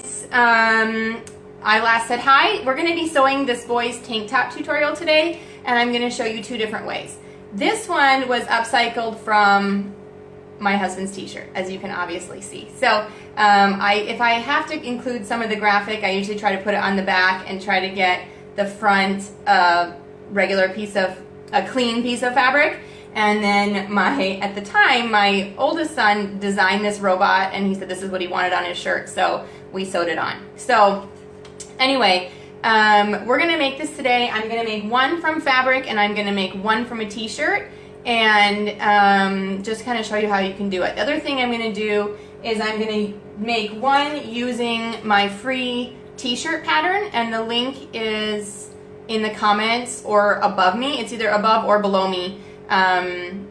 I last said hi. We're going to be sewing this boy's tank top tutorial today, and I'm going to show you two different ways. This one was upcycled from my husband's t-shirt, as you can obviously see. So if I have to include some of the graphic, I usually try to put it on the back and try to get the front regular piece of, a clean piece of fabric. And then at the time, my oldest son designed this robot, and he said this is what he wanted on his shirt, so we sewed it on. So anyway, we're going to make this today. I'm going to make one from fabric, and I'm going to make one from a t-shirt, and just kind of show you how you can do it. The other thing I'm going to do is I'm going to make one using my free t-shirt pattern, and the link is in the comments or above me. It's either above or below me. I'm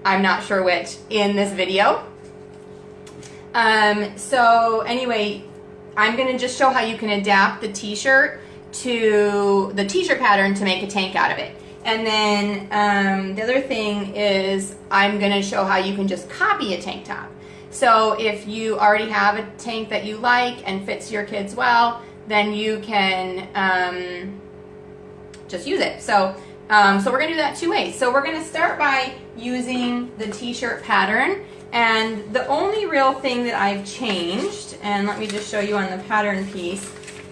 not sure which in this video. So anyway, I'm going to just show how you can adapt the t-shirt to the t-shirt pattern to make a tank out of it. And then the other thing is I'm going to show how you can just copy a tank top. So if you already have a tank that you like and fits your kids well, then you can just use it. So we're going to do that two ways. So we're going to start by using the t-shirt pattern, and the only real thing that I've changed, and let me just show you on the pattern piece,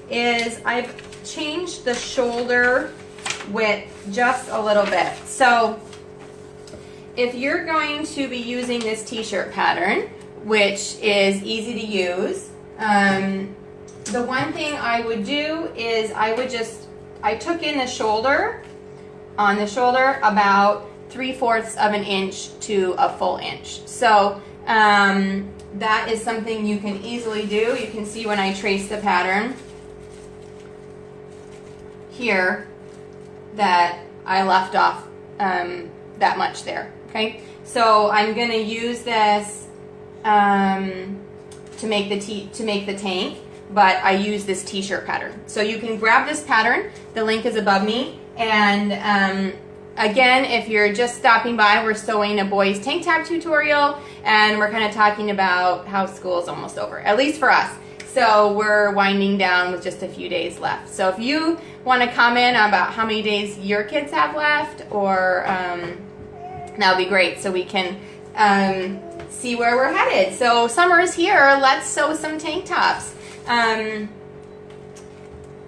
is I've changed the shoulder width just a little bit. So if you're going to be using this t-shirt pattern, which is easy to use, the one thing I would do is I took in the shoulder, on the shoulder about 3/4 of an inch to a full inch. So that is something you can easily do. You can see when I trace the pattern here that I left off that much there. Okay, so I'm going to use this to make the tank, but I use this t-shirt pattern. So you can grab this pattern. The link is above me. And again, if you're just stopping by, we're sewing a boys tank top tutorial, and we're kind of talking about how school is almost over, at least for us. So we're winding down with just a few days left. So if you want to comment about how many days your kids have left, or that would be great, so we can see where we're headed. So summer is here. Let's sew some tank tops.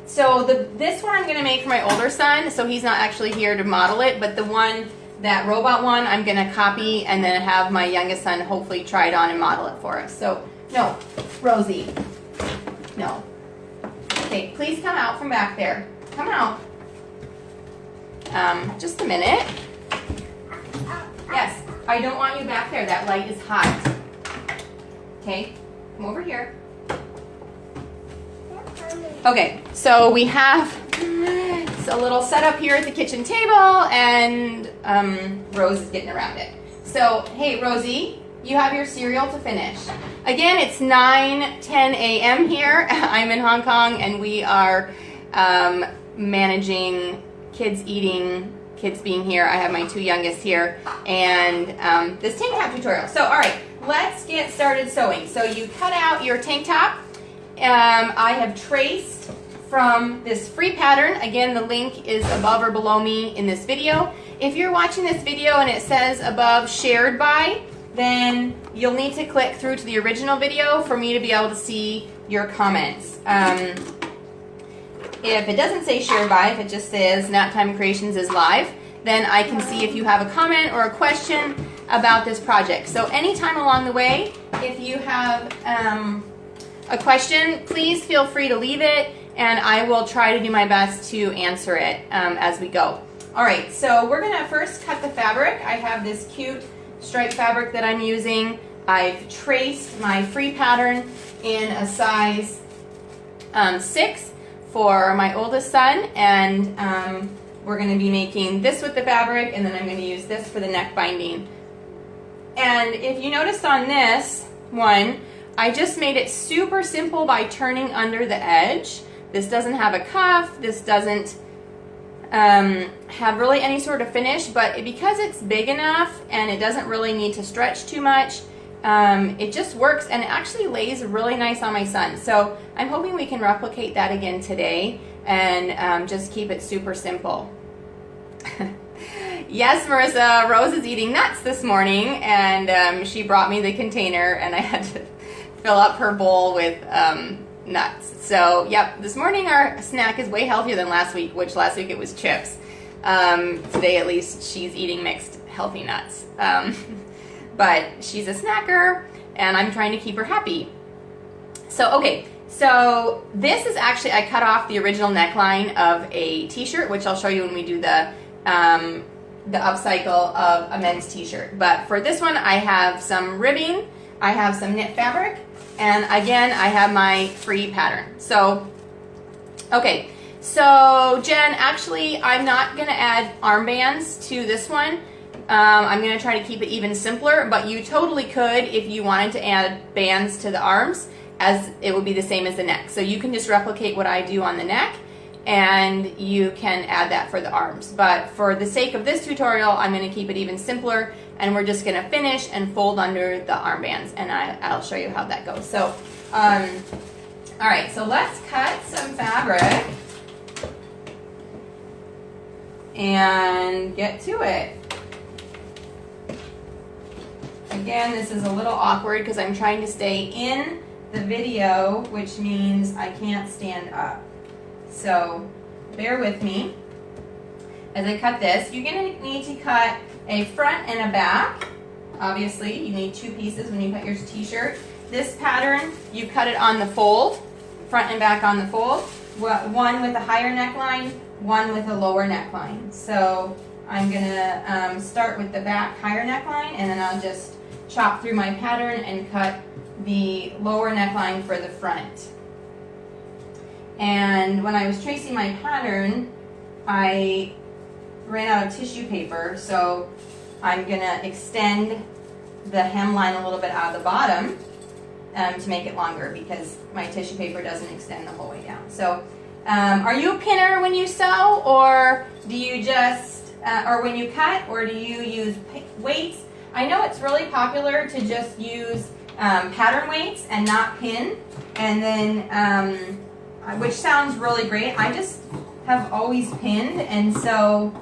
So this one I'm going to make for my older son, so he's not actually here to model it, but that robot one, I'm going to copy and then have my youngest son hopefully try it on and model it for us. So, no, Rosie, no. Okay, please come out from back there. Come out. Just a minute. Yes, I don't want you back there. That light is hot. Okay, come over here. Okay, so we have a little setup here at the kitchen table, and Rose is getting around it. So, hey Rosie, you have your cereal to finish. Again, it's 9:10 a.m. here. I'm in Hong Kong, and we are managing kids eating, kids being here. I have my two youngest here, and this tank top tutorial. So, all right, let's get started sewing. So you cut out your tank top. I have traced from this free pattern. Again, the link is above or below me in this video. If you're watching this video and it says above shared by, then you'll need to click through to the original video for me to be able to see your comments. If it doesn't say shared by, if it just says Naptime Creations is live, then I can see if you have a comment or a question about this project. So anytime along the way, if you have a question, please feel free to leave it, and I will try to do my best to answer it as we go. All right, so we're going to first cut the fabric. I have this cute striped fabric that I'm using. I've traced my free pattern in a size 6 for my oldest son, and we're going to be making this with the fabric, and then I'm going to use this for the neck binding. And if you notice on this one, I just made it super simple by turning under the edge. This doesn't have a cuff. This doesn't have really any sort of finish, but because it's big enough and it doesn't really need to stretch too much, it just works, and it actually lays really nice on my son. So I'm hoping we can replicate that again today and just keep it super simple. Yes, Marissa, Rose is eating nuts this morning, and she brought me the container, and I had to fill up her bowl with nuts. So, yep, this morning our snack is way healthier than last week, which last week it was chips. Today, at least, she's eating mixed healthy nuts. But she's a snacker, and I'm trying to keep her happy. So, okay, so this is actually, I cut off the original neckline of a t-shirt, which I'll show you when we do the upcycle of a men's t-shirt. But for this one, I have some ribbing, I have some knit fabric, and again, I have my free pattern. So, okay, so Jen, actually, I'm not gonna add armbands to this one. I'm gonna try to keep it even simpler, but you totally could if you wanted to add bands to the arms, as it would be the same as the neck. So you can just replicate what I do on the neck, and you can add that for the arms. But for the sake of this tutorial, I'm going to keep it even simpler, and we're just going to finish and fold under the armbands, and I'll show you how that goes. So, all right, so let's cut some fabric and get to it. Again, this is a little awkward because I'm trying to stay in the video, which means I can't stand up. So bear with me as I cut this. You're going to need to cut a front and a back. Obviously, you need two pieces when you cut your t-shirt. This pattern, you cut it on the fold, front and back on the fold. One with a higher neckline, one with a lower neckline. So I'm going to start with the back higher neckline, and then I'll just chop through my pattern and cut the lower neckline for the front. And when I was tracing my pattern, I ran out of tissue paper, so I'm going to extend the hemline a little bit out of the bottom to make it longer, because my tissue paper doesn't extend the whole way down. So are you a pinner when you sew, or do you just, or when you cut, or do you use weights? I know it's really popular to just use pattern weights and not pin, and then which sounds really great. I just have always pinned, and so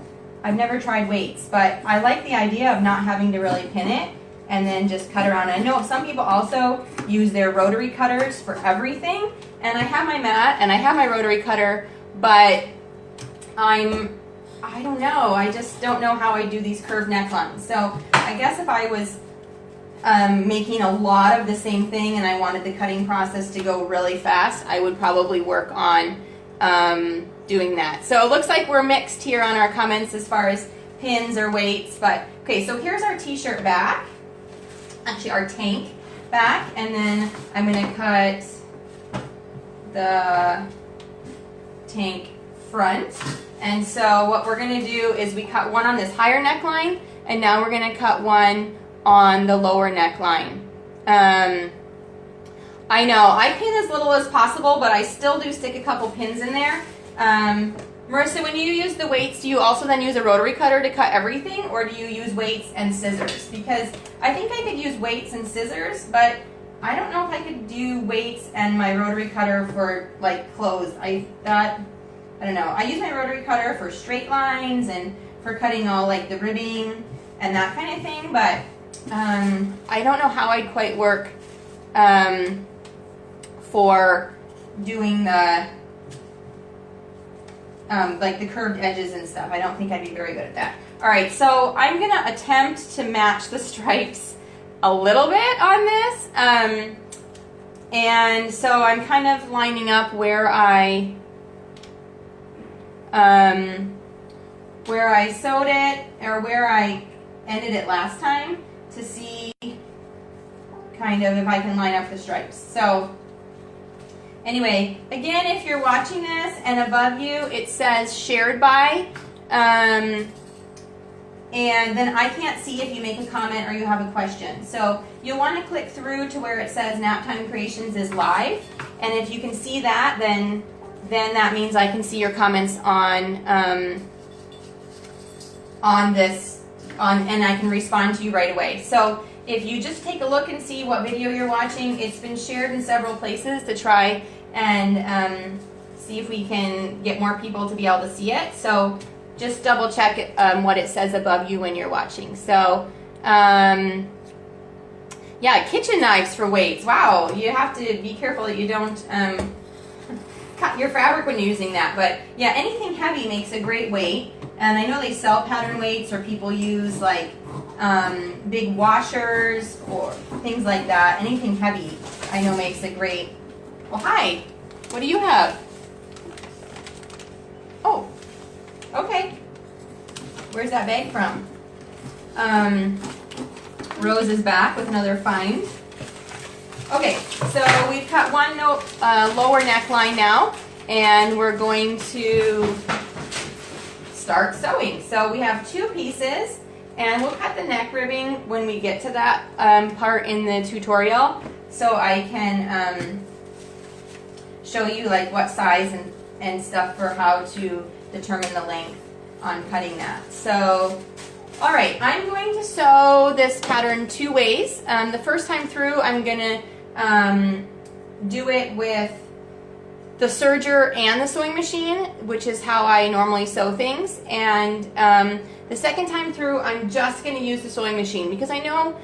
I've never tried weights, but I like the idea of not having to really pin it and then just cut around. I know some people also use their rotary cutters for everything, and I have my mat and I have my rotary cutter, but I don't know, I just don't know how I do these curved necklines. So I guess if I was making a lot of the same thing and I wanted the cutting process to go really fast, I would probably work on doing that. So it looks like we're mixed here on our comments as far as pins or weights, but okay, so here's our t-shirt back, actually our tank back, and then I'm going to cut the tank front. And so what we're going to do is we cut one on this higher neckline, and now we're going to cut one on the lower neckline. I know, I pin as little as possible, but I still do stick a couple pins in there. Marissa, when you use the weights, do you also then use a rotary cutter to cut everything, or do you use weights and scissors? Because I think I could use weights and scissors, but I don't know if I could do weights and my rotary cutter for like clothes. I don't know. I use my rotary cutter for straight lines and for cutting all like the ribbing and that kind of thing, but I don't know how I'd quite work for doing the like the curved edges and stuff. I don't think I'd be very good at that. All right, so I'm gonna attempt to match the stripes a little bit on this, and so I'm kind of lining up where I sewed it, or where I ended it last time, to see kind of if I can line up the stripes. So anyway, again, if you're watching this and above you it says shared by, and then I can't see if you make a comment or you have a question. So you'll want to click through to where it says Naptime Creations is live, and if you can see that, then that means I can see your comments on this, and I can respond to you right away. So if you just take a look and see what video you're watching, it's been shared in several places to try and see if we can get more people to be able to see it. So just double check what it says above you when you're watching. So yeah, kitchen knives for weights. Wow, you have to be careful that you don't cut your fabric when you're using that. But yeah, anything heavy makes a great weight. And I know they sell pattern weights, or people use like big washers or things like that. Anything heavy I know makes a great. Well, hi. What do you have? Oh, okay. Where's that bag from? Rose is back with another find. Okay, so we've cut one lower neckline now, and we're going to start sewing. So we have 2 pieces, and we'll cut the neck ribbing when we get to that part in the tutorial, so I can show you like what size and stuff for how to determine the length on cutting that. So all right, I'm going to sew this pattern 2 ways. The first time through, I'm going to do it with the serger and the sewing machine, which is how I normally sew things. And the second time through, I'm just going to use the sewing machine, because I know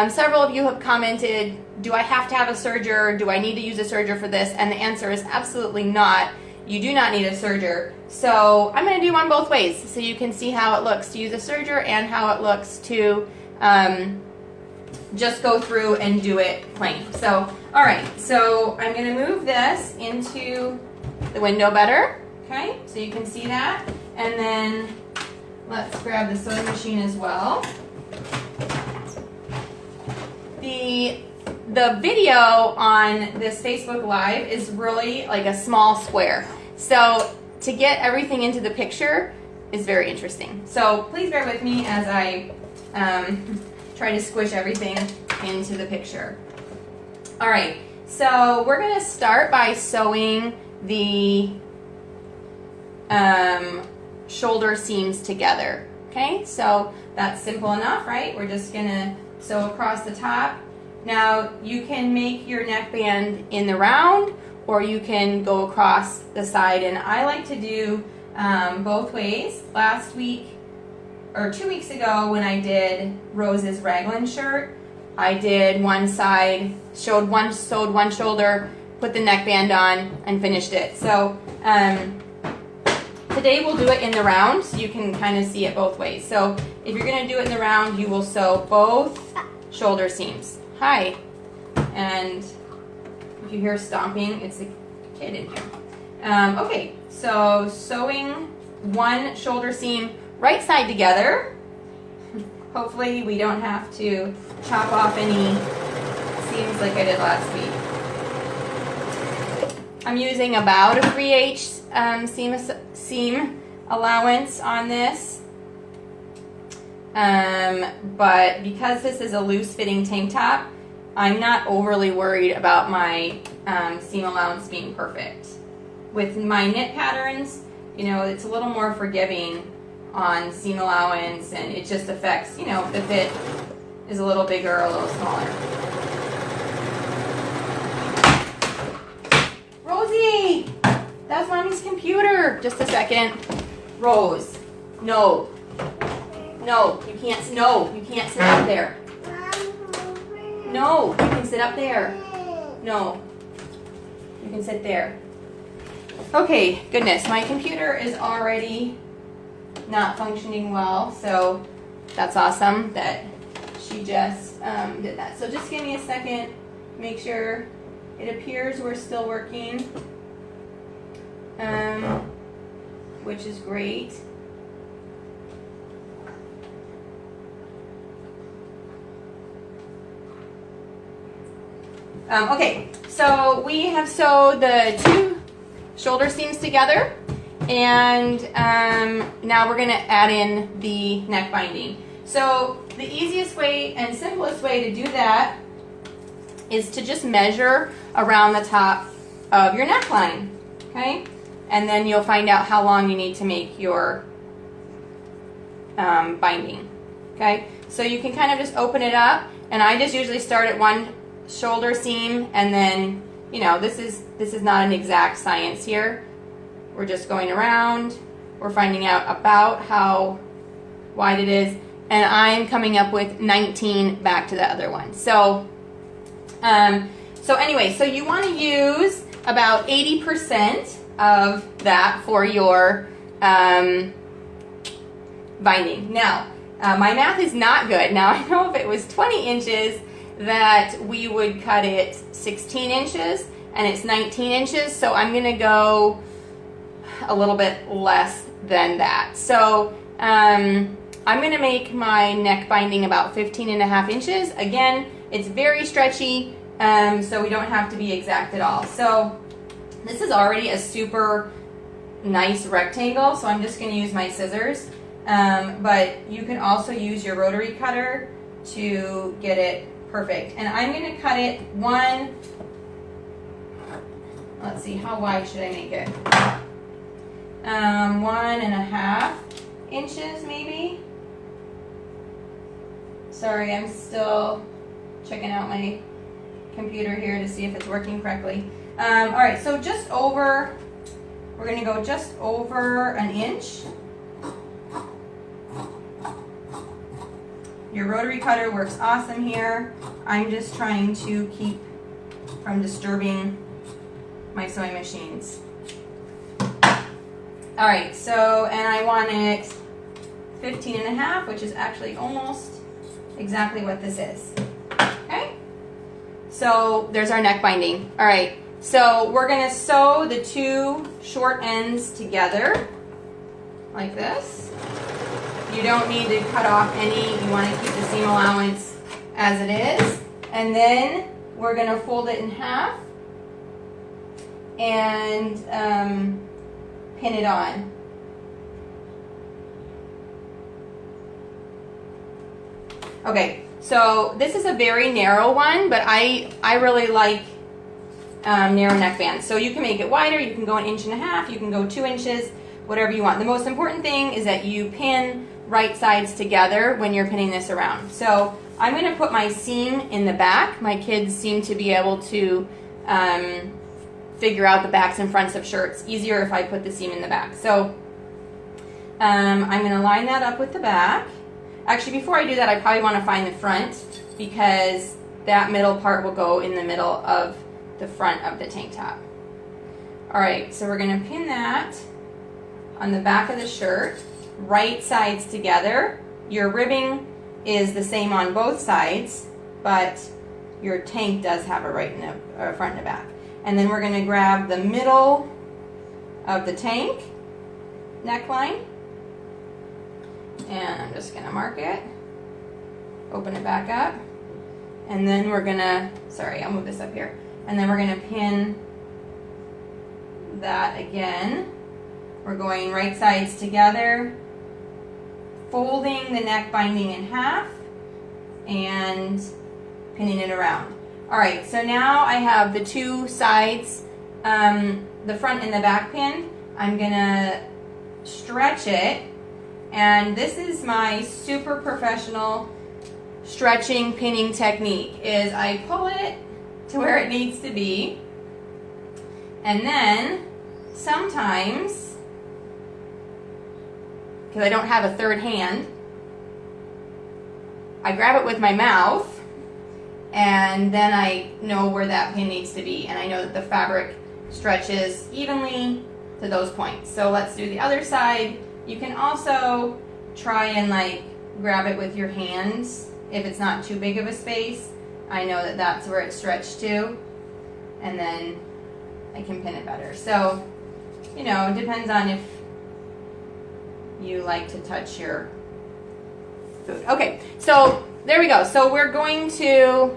several of you have commented, do I have to have a serger? Do I need to use a serger for this? And the answer is absolutely not. You do not need a serger. So I'm going to do one both ways, so you can see how it looks to use a serger and how it looks to just go through and do it plain. So, all right, so I'm going to move this into the window better, okay, so you can see that. And then let's grab the sewing machine as well. The video on this Facebook Live is really like a small square. So to get everything into the picture is very interesting. So please bear with me as I try to squish everything into the picture. All right, so we're going to start by sewing the shoulder seams together. Okay, so that's simple enough, right? We're just going to sew across the top. Now you can make your neckband in the round, or you can go across the side, and I like to do both ways. Last week, or 2 weeks ago, when I did Rose's raglan shirt, I did one side, sewed one shoulder, put the neckband on, and finished it. So today we'll do it in the round, so you can kind of see it both ways. So if you're going to do it in the round, you will sew both shoulder seams. Hi. And if you hear stomping, it's a kid in here. Okay, so sewing one shoulder seam right side together. Hopefully we don't have to chop off any seams like I did last week. I'm using about a 3/8 seam allowance on this. But because this is a loose fitting tank top, I'm not overly worried about my seam allowance being perfect. With my knit patterns, you know, it's a little more forgiving on seam allowance, and it just affects, you know, if the fit is a little bigger or a little smaller. Rosie! That's Mommy's computer! Just a second. Rose. No. No, you can't sit up there. No, you can sit up there. No, you can sit there. Okay, goodness, my computer is already not functioning well, so that's awesome that she just did that. So just give me a second, make sure it appears we're still working, which is great. Okay, so we have sewed the 2 shoulder seams together, and now we're going to add in the neck binding. So the easiest way and simplest way to do that is to just measure around the top of your neckline, okay? And then you'll find out how long you need to make your binding, okay? So you can kind of just open it up, And I just usually start at one shoulder seam, and then, you know, this is not an exact science here. We're just going around. We're finding out about how wide it is, and I'm coming up with 19 back to the other one. So, anyway, so you want to use about 80% of that for your binding. Now, my math is not good. Now, I know if it was 20 inches that we would cut it 16 inches, and it's 19 inches, so I'm going to go a little bit less than that. So I'm going to make my neck binding about 15.5 inches. Again, it's very stretchy, so we don't have to be exact at all. So this is already a super nice rectangle, so I'm just going to use my scissors. But you can also use your rotary cutter to get it perfect. And I'm going to cut it let's see, how wide should I make it? 1.5 inches maybe. Sorry, I'm still checking out my computer here to see if it's working correctly. All right, so just over, we're going to go just over an inch. Your rotary cutter works awesome here. I'm just trying to keep from disturbing my sewing machines. All right, so, and I want it 15.5, which is actually almost exactly what this is. Okay? So there's our neck binding. All right, so we're gonna sew the two short ends together like this. You don't need to cut off any. You want to keep the seam allowance as it is. And then we're going to fold it in half and pin it on. Okay, so this is a very narrow one, but I really like narrow neck bands. So you can make it wider, you can go 1.5 inches, you can go 2 inches, whatever you want. The most important thing is that you pin right sides together when you're pinning this around. So I'm going to put my seam in the back. My kids seem to be able to figure out the backs and fronts of shirts easier if I put the seam in the back. So I'm going to line that up with the back. Actually, before I do that, I probably want to find the front, because that middle part will go in the middle of the front of the tank top. All right, so we're going to pin that on the back of the shirt, right sides together. Your ribbing is the same on both sides, but your tank does have a right and a front and a back. And then we're going to grab the middle of the tank neckline, and I'm just going to mark it, open it back up, and then we're going to, sorry, I'll move this up here, and then we're going to pin that again. We're going right sides together, folding the neck binding in half and pinning it around. All right, so now I have the two sides, the front and the back pinned. I'm gonna stretch it, and this is my super professional stretching pinning technique, is I pull it to where it needs to be, and then sometimes, because I don't have a third hand, I grab it with my mouth, and then I know where that pin needs to be, and I know that the fabric stretches evenly to those points. So let's do the other side. You can also try and like grab it with your hands if it's not too big of a space. I know that that's where it's stretched to, and then I can pin it better. So, you know, it depends on if you like to touch your food. Okay, so there we go. So we're going to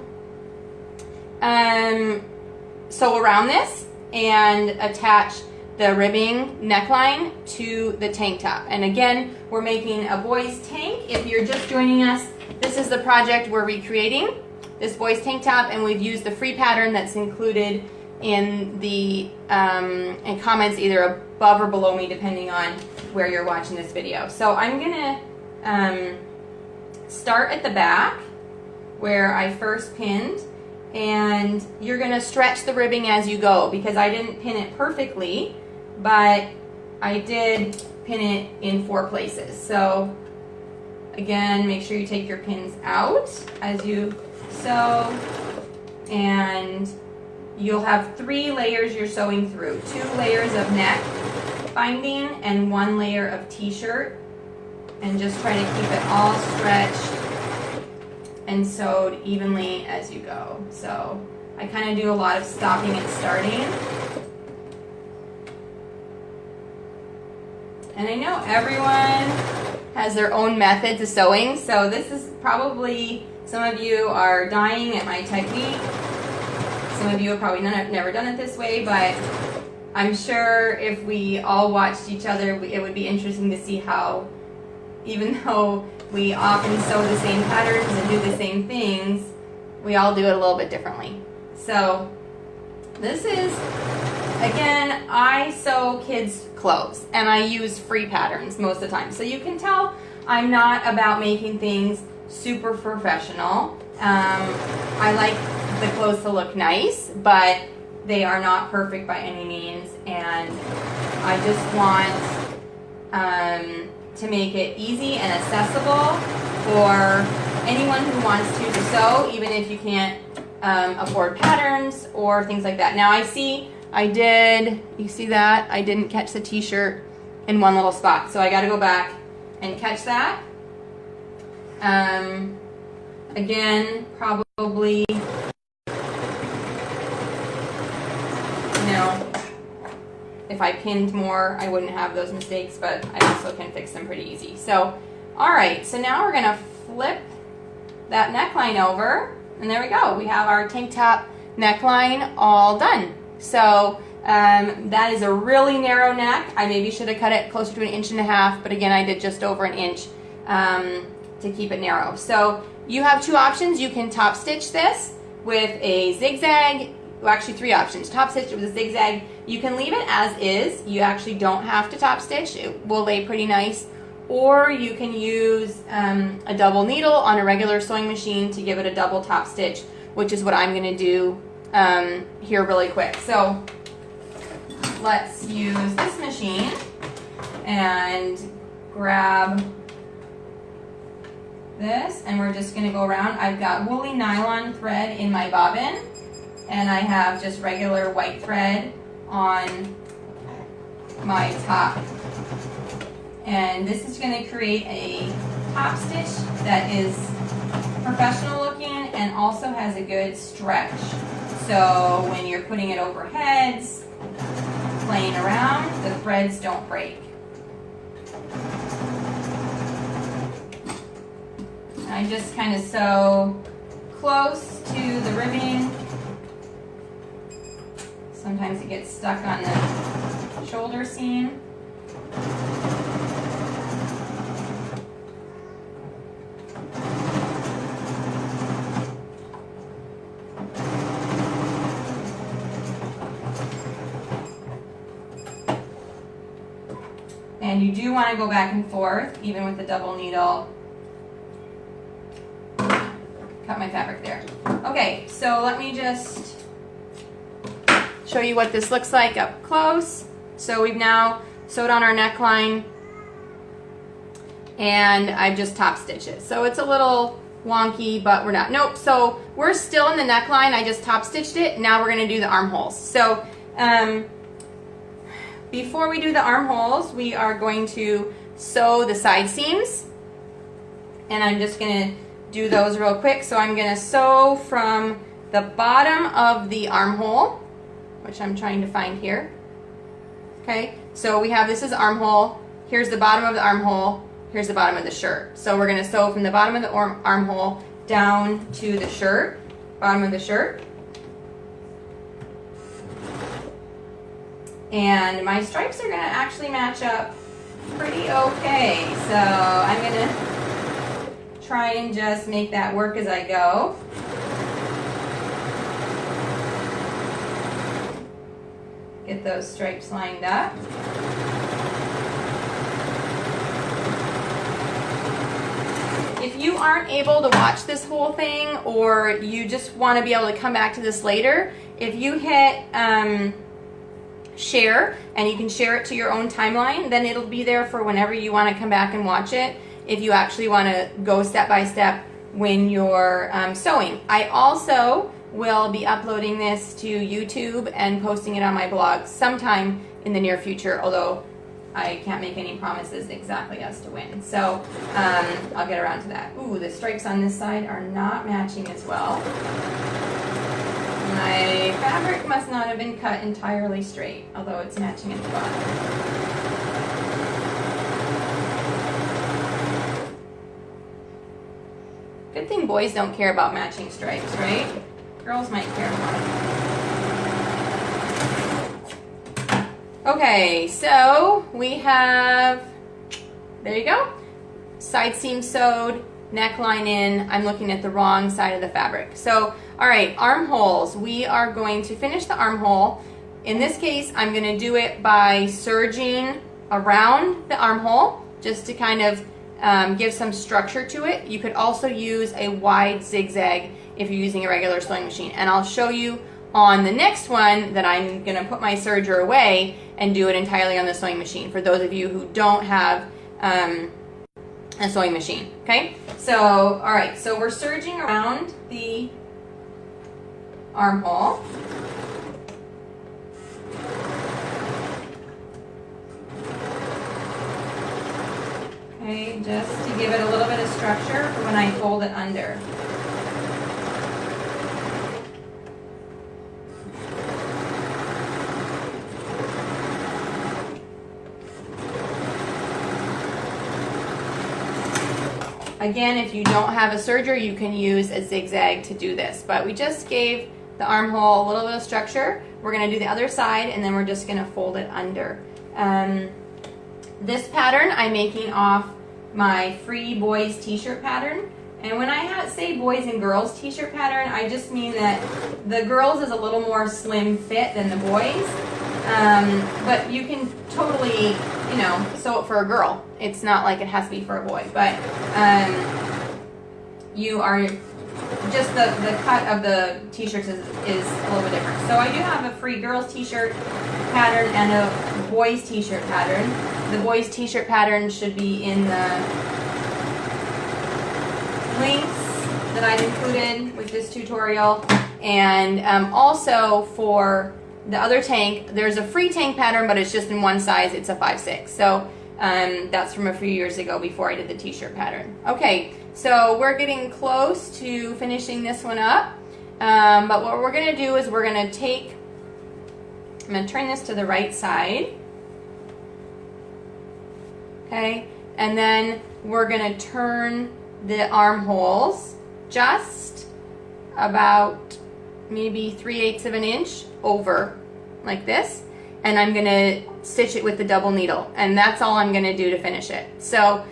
sew around this and attach the ribbing neckline to the tank top. And again, we're making a boys tank. If you're just joining us, this is the project we're recreating, this boys tank top, and we've used the free pattern that's included in the in comments either above or below me, depending on where you're watching this video. So I'm gonna start at the back where I first pinned, and you're gonna stretch the ribbing as you go because I didn't pin it perfectly, but I did pin it in 4 places. So again, make sure you take your pins out as you sew, and you'll have 3 layers you're sewing through. 2 layers of neck binding and 1 layer of t-shirt, and just try to keep it all stretched and sewed evenly as you go. So I kind of do a lot of stopping and starting. And I know everyone has their own methods of sewing, so this is probably, some of you are dying at my technique. Some of you have probably never done it this way, but I'm sure if we all watched each other, it would be interesting to see how, even though we often sew the same patterns and do the same things, we all do it a little bit differently. So this is, again, I sew kids' clothes and I use free patterns most of the time. So you can tell I'm not about making things super professional. I like the clothes to look nice, but they are not perfect by any means, and I just want to make it easy and accessible for anyone who wants to sew, even if you can't afford patterns or things like that. Now you see that? I didn't catch the t-shirt in one little spot, so I got to go back and catch that. Again, probably, if I pinned more, I wouldn't have those mistakes, but I also can fix them pretty easy. So, all right, so now we're gonna flip that neckline over, and there we go. We have our tank top neckline all done. So that is a really narrow neck. I maybe should have cut it closer to 1.5 inches, but again, I did just over 1 inch to keep it narrow. So you have 2 options. You can top stitch this with a zigzag. Well, actually 3 options. Top stitch with a zigzag. You can leave it as is. You actually don't have to top stitch. It will lay pretty nice. Or you can use a double needle on a regular sewing machine to give it a double top stitch, which is what I'm going to do here really quick. So let's use this machine and grab this, and we're just going to go around. I've got woolly nylon thread in my bobbin, and I have just regular white thread on my top. And this is going to create a top stitch that is professional looking and also has a good stretch. So when you're putting it over heads, playing around, the threads don't break. I just kind of sew close to the ribbing. Sometimes it gets stuck on the shoulder seam. And you do want to go back and forth, even with the double needle. Cut my fabric there. Okay, so let me just show you what this looks like up close. So we've now sewed on our neckline, and I've just top stitched it. So it's a little wonky, but we're not. Nope, so we're still in the neckline. I just top stitched it. Now we're going to do the armholes. So before we do the armholes, we are going to sew the side seams, and I'm just going to do those real quick. So I'm going to sew from the bottom of the armhole, which I'm trying to find here. Okay, so we have, this is armhole, here's the bottom of the armhole, here's the bottom of the shirt. So we're going to sew from the bottom of the armhole down to the shirt, bottom of the shirt. And my stripes are going to actually match up pretty okay. So I'm going to try and just make that work as I go. Get those stripes lined up. If you aren't able to watch this whole thing, or you just want to be able to come back to this later, if you hit share, and you can share it to your own timeline, then it'll be there for whenever you want to come back and watch it, if you actually want to go step by step when you're sewing. I also will be uploading this to YouTube and posting it on my blog sometime in the near future, although I can't make any promises exactly as to when. So I'll get around to that. Ooh, the stripes on this side are not matching as well. My fabric must not have been cut entirely straight, although it's matching at the bottom. Good thing boys don't care about matching stripes, right? Girls might care more. Okay, so we have, there you go, side seam sewed, neckline in. I'm looking at the wrong side of the fabric. So, all right, armholes. We are going to finish the armhole. In this case, I'm going to do it by serging around the armhole, just to kind of give some structure to it. You could also use a wide zigzag if you're using a regular sewing machine. And I'll show you on the next one that I'm going to put my serger away and do it entirely on the sewing machine, for those of you who don't have a sewing machine. Okay, so all right, so we're serging around the armhole. Okay, just to give it a little bit of structure for when I fold it under. Again, if you don't have a serger, you can use a zigzag to do this, but we just gave the armhole a little bit of structure. We're going to do the other side, and then we're just going to fold it under. This pattern I'm making off my free boys t-shirt pattern, and when I say boys and girls t-shirt pattern, I just mean that the girls is a little more slim fit than the boys, but you can totally, you know, sew it for a girl. It's not like it has to be for a boy, but you are just the cut of the t-shirts is a little bit different. So I do have a free girls t-shirt pattern and a boys t-shirt pattern. The boys t-shirt pattern should be in the links that I've included with this tutorial, and also for the other tank, there's a free tank pattern, but it's just in one size. It's a 5/6. So that's from a few years ago before I did the t-shirt pattern. Okay, so we're getting close to finishing this one up. But what we're going to do is we're going to take, I'm going to turn this to the right side. Okay, and then we're going to turn the armholes just about maybe 3/8 of an inch over like this, and I'm going to stitch it with the double needle, and that's all I'm going to do to finish it. So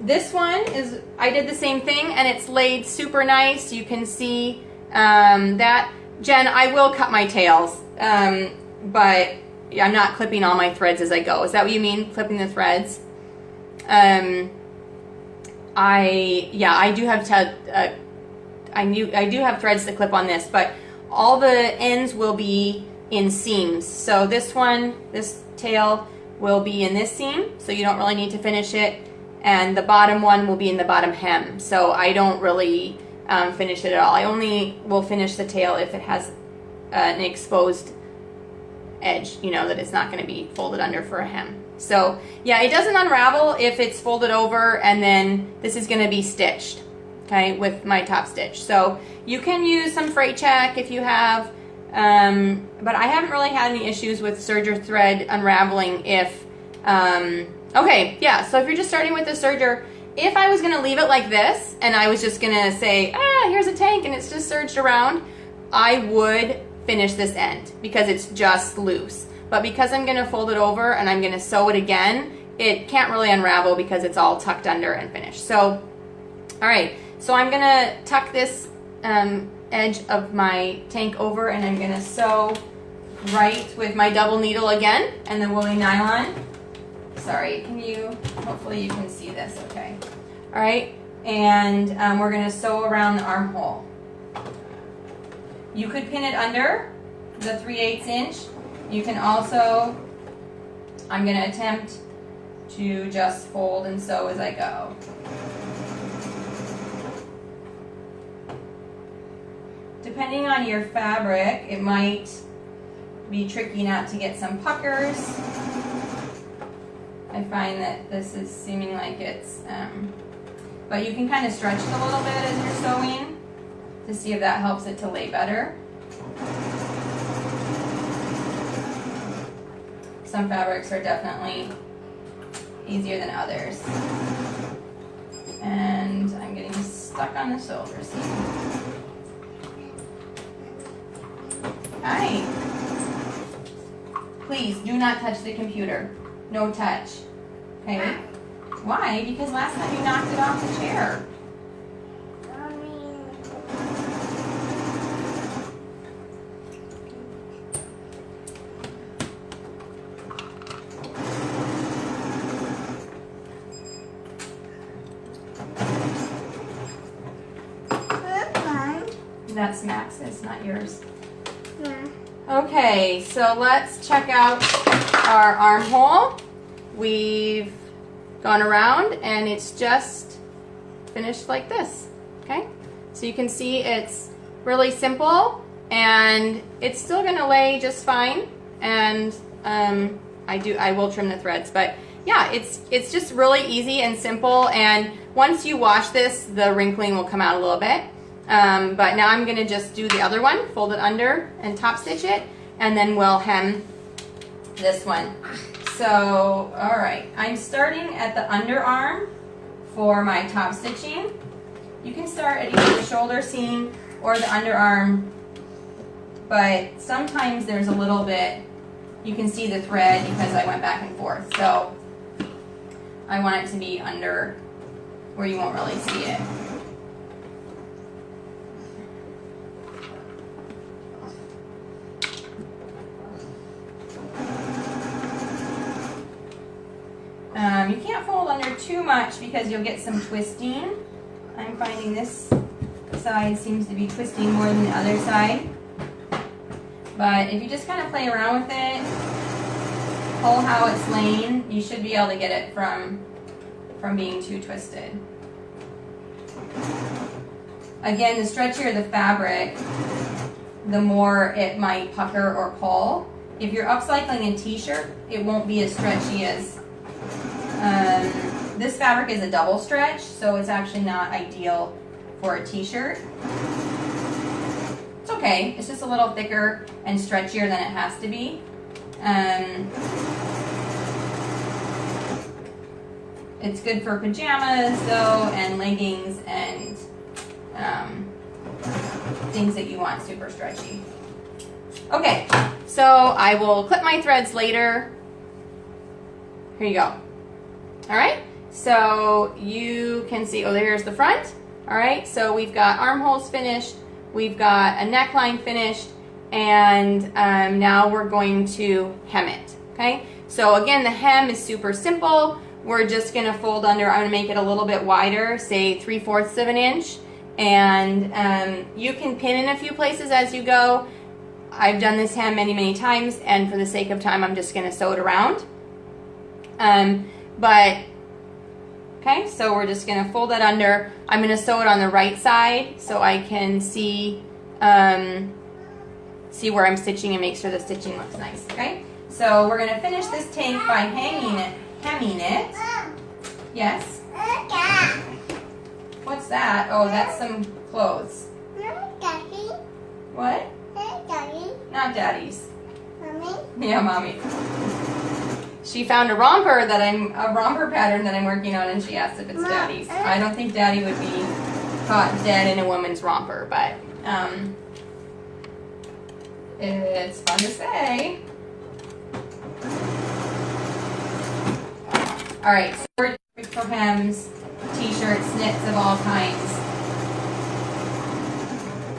this one is, I did the same thing, and it's laid super nice. You can see that. Jen, I will cut my tails, but I'm not clipping all my threads as I go. Is that what you mean, clipping the threads? I do have I do have threads to clip on this, but all the ends will be in seams. So this one, this tail will be in this seam, so you don't really need to finish it, and the bottom one will be in the bottom hem. So I don't really finish it at all. I only will finish the tail if it has an exposed edge, you know, that it's not going to be folded under for a hem. So yeah, it doesn't unravel if it's folded over, and then this is going to be stitched, okay, with my top stitch. So you can use some freight check if you have, but I haven't really had any issues with serger thread unraveling if, okay, yeah, so if you're just starting with the serger, if I was going to leave it like this and I was just going to say, here's a tank and it's just serged around, I would finish this end because it's just loose. But because I'm going to fold it over and I'm going to sew it again, it can't really unravel because it's all tucked under and finished. So, all right, so I'm going to tuck this edge of my tank over, and I'm going to sew right with my double needle again and the woolly nylon. Sorry, hopefully you can see this okay. All right, and we're going to sew around the armhole. You could pin it under the 3/8 inch. You can also, I'm going to attempt to just fold and sew as I go. Depending on your fabric, it might be tricky not to get some puckers. I find that this is seeming like it's, but you can kind of stretch it a little bit as you're sewing to see if that helps it to lay better. Some fabrics are definitely easier than others. And I'm getting stuck on the shoulder seam. Hi. Please do not touch the computer. No touch. Okay? Why? Because last time you knocked it off the chair. That's Max's, not yours. Yeah. Okay, so let's check out our armhole. We've gone around and it's just finished like this. Okay, so you can see it's really simple and it's still going to lay just fine. And I will trim the threads, but yeah, it's just really easy and simple. And once you wash this, the wrinkling will come out a little bit. But now I'm going to just do the other one, fold it under and top stitch it, and then we'll hem this one. So, alright, I'm starting at the underarm for my top stitching. You can start at either the shoulder seam or the underarm, but sometimes there's a little bit, you can see the thread because I went back and forth. So, I want it to be under where you won't really see it. You can't fold under too much because you'll get some twisting. I'm finding this side seems to be twisting more than the other side. But if you just kind of play around with it, pull how it's laying, you should be able to get it from being too twisted. Again, the stretchier the fabric, the more it might pucker or pull. If you're upcycling a t-shirt, it won't be as stretchy as this fabric is a double stretch, so it's actually not ideal for a t-shirt. It's okay, it's just a little thicker and stretchier than it has to be. It's good for pajamas though, and leggings and things that you want super stretchy. Okay, so I will clip my threads later. Here you go. Alright, so you can see, oh, there's the front. Alright, so we've got armholes finished, we've got a neckline finished, and now we're going to hem it. Okay, so again, the hem is super simple. We're just going to fold under, I'm going to make it a little bit wider, say 3/4 of an inch, and you can pin in a few places as you go. I've done this hem many times, and for the sake of time, I'm just going to sew it around. But, okay, so we're just going to fold that under. I'm going to sew it on the right side so I can see where I'm stitching and make sure the stitching looks nice, okay? So we're going to finish this tank by hemming it. Yes? What's that? Oh, that's some clothes. Daddy. What? Daddy. Not Daddy's. Mommy. Yeah, Mommy. She found a romper pattern that I'm working on, and she asked if it's Daddy's. I don't think Daddy would be caught dead in a woman's romper, but it's fun to say. All right, so we're for hems, t-shirts, knits of all kinds.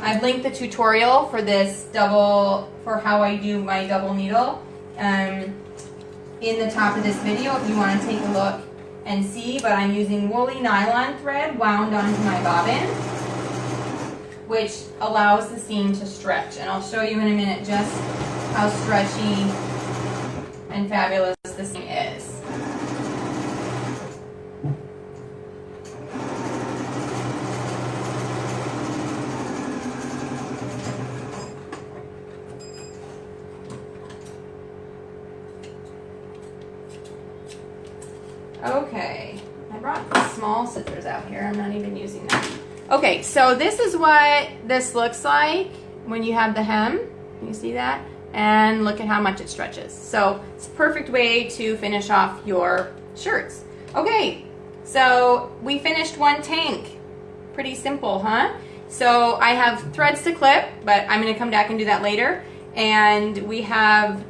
I've linked the tutorial for this for how I do my double needle in the top of this video if you want to take a look and see, but I'm using woolly nylon thread wound onto my bobbin, which allows the seam to stretch. And I'll show you in a minute just how stretchy and fabulous the seam is. Okay, I brought the small scissors out here. I'm not even using them. Okay, so this is what this looks like when you have the hem. You see that? And look at how much it stretches. So it's a perfect way to finish off your shirts. Okay, so we finished one tank. Pretty simple, huh? So I have threads to clip, but I'm going to come back and do that later. And we have,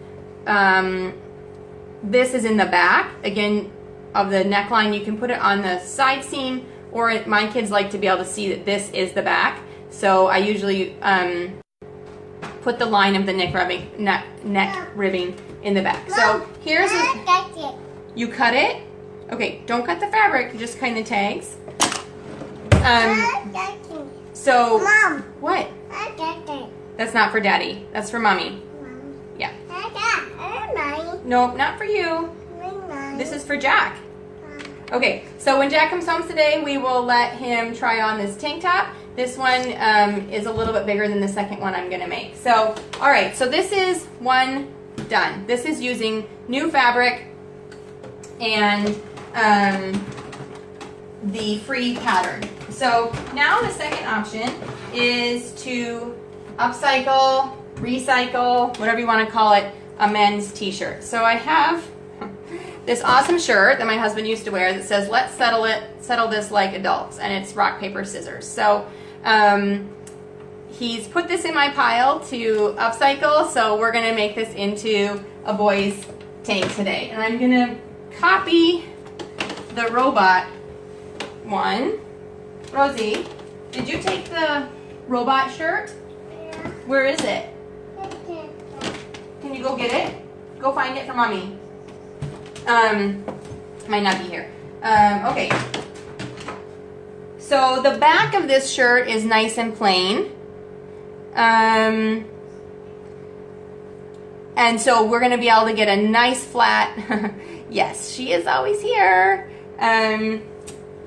this is in the back. Again, of the neckline, you can put it on the side seam, or my kids like to be able to see that this is the back. So I usually put the line of the neck ribbing in the back. So here's you cut it. Okay, don't cut the fabric. You just kind of tags. So Mom. what? That's not for Daddy. That's for Mommy. Yeah. No, not for you. This is for Jack. Okay, so when Jack comes home today, we will let him try on this tank top. This one is a little bit bigger than the second one I'm going to make. So, all right, so this is one done. This is using new fabric and the free pattern. So now the second option is to upcycle, recycle, whatever you want to call it, a men's t-shirt. So I have this awesome shirt that my husband used to wear that says, "Let's settle this like adults," and it's rock, paper, scissors. So he's put this in my pile to upcycle, so we're gonna make this into a boy's tank today. And I'm gonna copy the robot one. Rosie, did you take the robot shirt? Yeah. Where is it? Can you go get it? Go find it for Mommy. Might not be here. Okay. So the back of this shirt is nice and plain. And so we're going to be able to get a nice flat, yes, she is always here.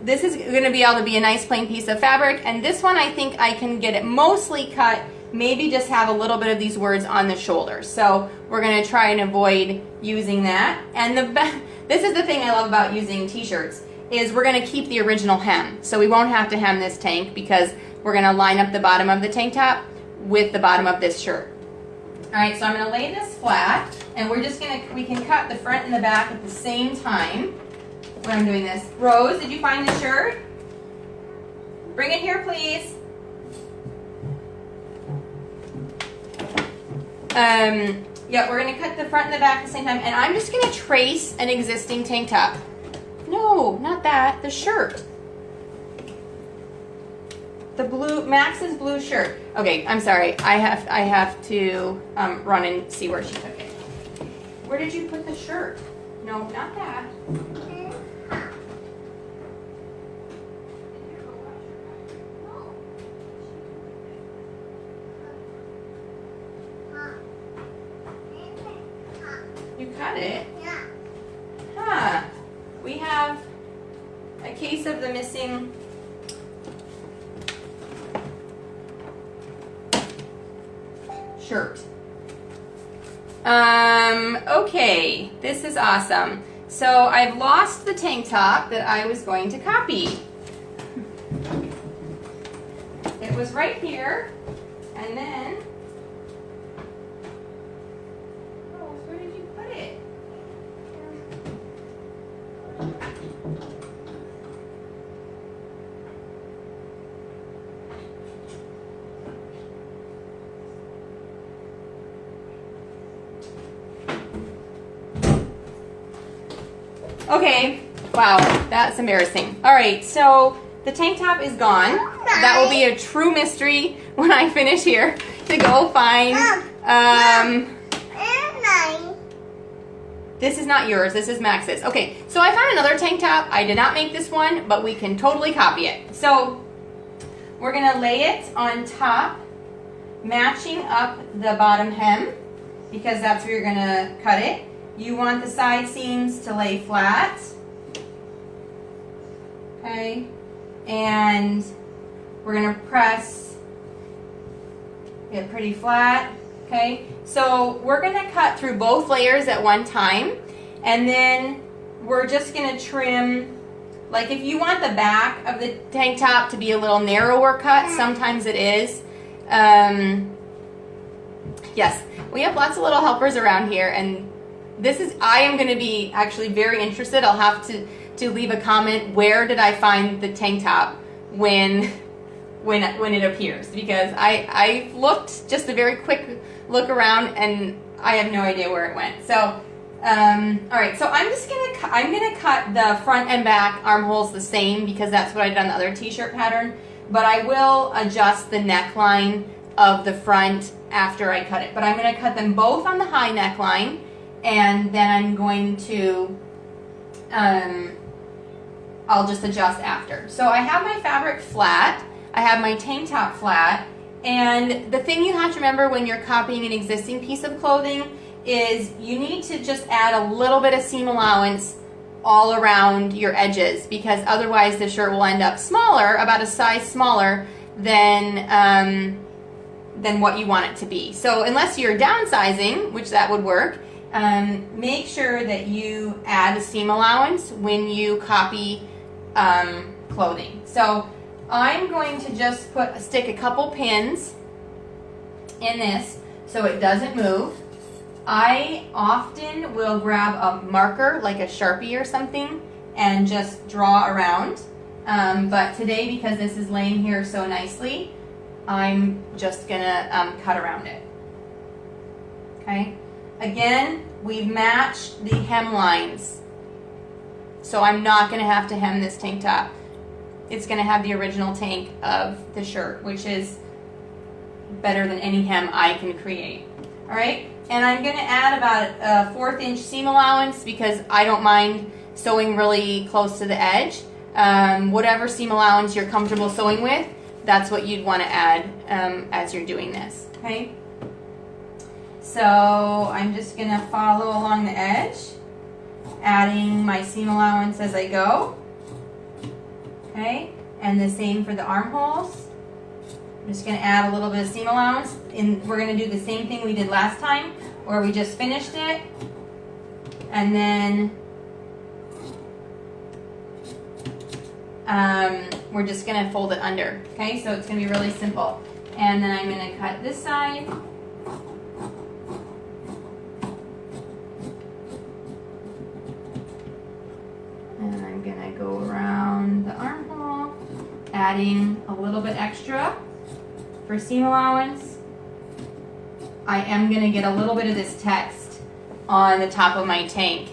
This is going to be able to be a nice plain piece of fabric. And this one, I think I can get it mostly cut, maybe just have a little bit of these words on the shoulders. So we're going to try and avoid using that. And this is the thing I love about using t-shirts, is we're going to keep the original hem. So we won't have to hem this tank because we're going to line up the bottom of the tank top with the bottom of this shirt. All right, so I'm going to lay this flat, and we're just going to, we can cut the front and the back at the same time when I'm doing this. Rose, did you find the shirt? Bring it here, please. Yeah, we're going to cut the front and the back at the same time, and I'm just going to trace an existing tank top. No, not that, the shirt. The blue, Max's blue shirt. Okay, I'm sorry. I have to run and see where she took it. Where did you put the shirt? No, not that. You cut it? Yeah. Huh. We have a case of the missing shirt. Okay, this is awesome. So I've lost the tank top that I was going to copy. It was right here, and then, oh, where did you put it? Okay, wow, that's embarrassing. All right, so the tank top is gone. That will be a true mystery when I finish here to go find This is not yours, this is Max's. Okay, so I found another tank top. I did not make this one, but we can totally copy it. So we're gonna lay it on top, matching up the bottom hem, because that's where you're gonna cut it. You want the side seams to lay flat. Okay, and we're gonna press it pretty flat. Okay, so we're gonna cut through both layers at one time, and then we're just gonna trim. Like if you want the back of the tank top to be a little narrower cut, sometimes it is. Yes, we have lots of little helpers around here, and I am going to be actually very interested. I'll have to leave a comment, where did I find the tank top when it appears, because I looked just a very quick look around and I have no idea where it went. So all right, so I'm gonna cut the front and back armholes the same, because that's what I did on the other t-shirt pattern, but I will adjust the neckline of the front after I cut it. But I'm going to cut them both on the high neckline, and then I'm going to I'll just adjust after. So I have my fabric flat, I have my tank top flat, and the thing you have to remember when you're copying an existing piece of clothing is you need to just add a little bit of seam allowance all around your edges, because otherwise the shirt will end up smaller, about a size smaller than what you want it to be. So unless you're downsizing, which that would work, make sure that you add a seam allowance when you copy clothing. So I'm going to just stick a couple pins in this so it doesn't move. I often will grab a marker, like a Sharpie or something, and just draw around. But today, because this is laying here so nicely, I'm just gonna cut around it. Okay. Again, we've matched the hem lines, so I'm not gonna have to hem this tank top. It's gonna have the original tank of the shirt, which is better than any hem I can create. All right. And I'm going to add about a 1/4 inch seam allowance, because I don't mind sewing really close to the edge. Whatever seam allowance you're comfortable sewing with, that's what you'd want to add as you're doing this. Okay. So I'm just going to follow along the edge, adding my seam allowance as I go. Okay. And the same for the armholes. I'm just going to add a little bit of seam allowance, and we're going to do the same thing we did last time, where we just finished it, and then we're just going to fold it under. Okay, so it's going to be really simple. And then I'm going to cut this side. And I'm going to go around the armhole, adding a little bit extra for seam allowance. I am going to get a little bit of this text on the top of my tank,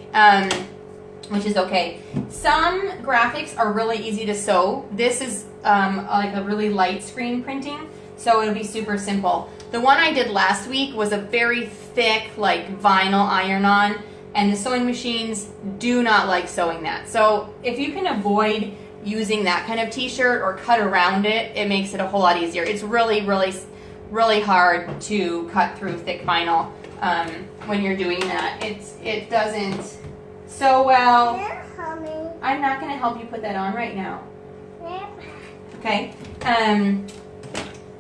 which is okay. Some graphics are really easy to sew. This is like a really light screen printing, so it'll be super simple. The one I did last week was a very thick, like vinyl iron-on, and the sewing machines do not like sewing that. So if you can avoid using that kind of t-shirt or cut around it, it makes it a whole lot easier. It's really, really, really hard to cut through thick vinyl when you're doing that. It doesn't sew well. I'm not going to help you put that on right now. Okay.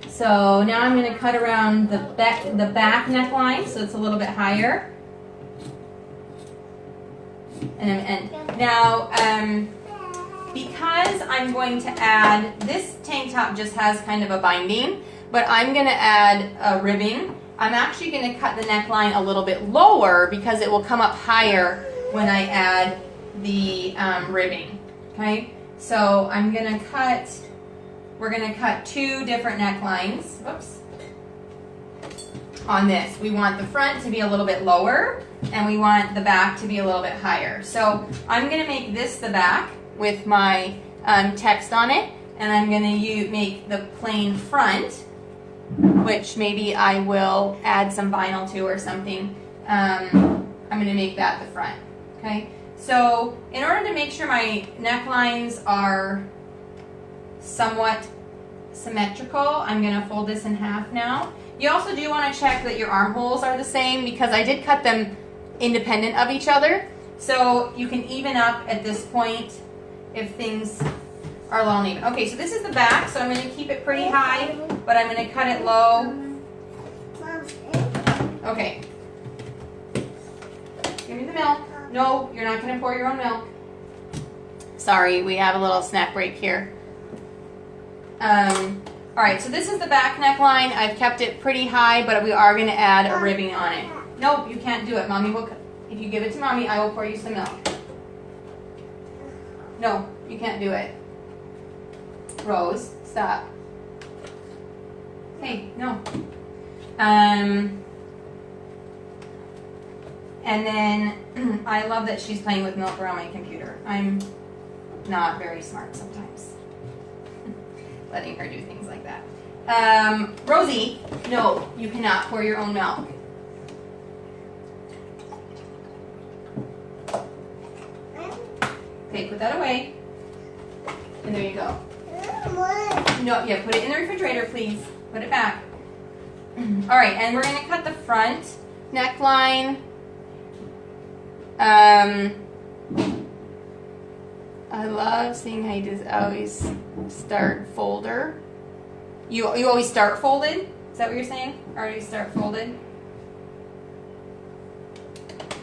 So now I'm going to cut around the back neckline, so it's a little bit higher. And now, because I'm going to add, this tank top just has kind of a binding, but I'm going to add a ribbing. I'm actually going to cut the neckline a little bit lower, because it will come up higher when I add the ribbing. Okay, so I'm going to cut, we're going to cut 2 different necklines. Whoops. On this, we want the front to be a little bit lower, and we want the back to be a little bit higher. So I'm going to make this the back with my text on it, and I'm going to make the plain front, which maybe I will add some vinyl to or something. I'm going to make that the front. Okay, so in order to make sure my necklines are somewhat symmetrical, I'm going to fold this in half now. You also do want to check that your armholes are the same because I did cut them independent of each other. So you can even up at this point if things are low and even. Okay, so this is the back, so I'm going to keep it pretty high, but I'm going to cut it low. Okay. Give me the milk. No, you're not going to pour your own milk. Sorry, we have a little snack break here. Alright, so this is the back neckline. I've kept it pretty high, but we are going to add a ribbing on it. No, you can't do it. Mommy will, if you give it to Mommy, I will pour you some milk. No, you can't do it. Rose, stop. Hey, no. And then I love that she's playing with milk around my computer. I'm not very smart sometimes. Letting her do things like that. Rosie, no, you cannot pour your own milk. Okay, put that away. And there you go. No, yeah, put it in the refrigerator, please. Put it back. All right, and we're going to cut the front neckline. I love seeing how you just always start folder. You always start folded? Is that what you're saying? Or you start folded?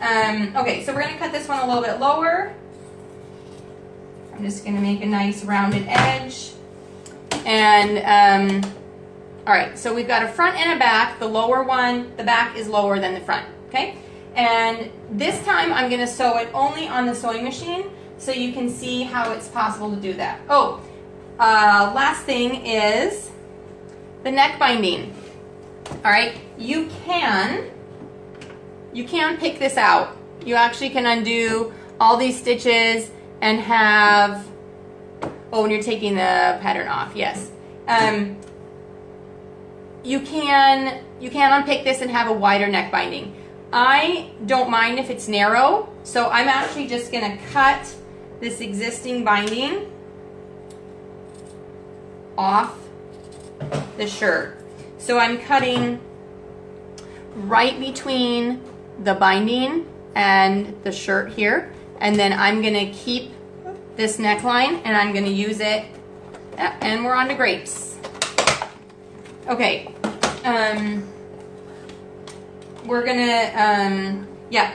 Okay, so we're going to cut this one a little bit lower. I'm just going to make a nice rounded edge. And, all right, so we've got a front and a back. The lower one, the back is lower than the front, okay? And this time I'm going to sew it only on the sewing machine so you can see how it's possible to do that. Oh, last thing is the neck binding. All right, you can pick this out. You actually can undo all these stitches and have, oh, when you're taking the pattern off, yes. You can unpick this and have a wider neck binding. I don't mind if it's narrow, so I'm actually just going to cut this existing binding off the shirt. So I'm cutting right between the binding and the shirt here, and then I'm going to keep this neckline and I'm going to use it, and we're on to grapes. Okay, we're going to,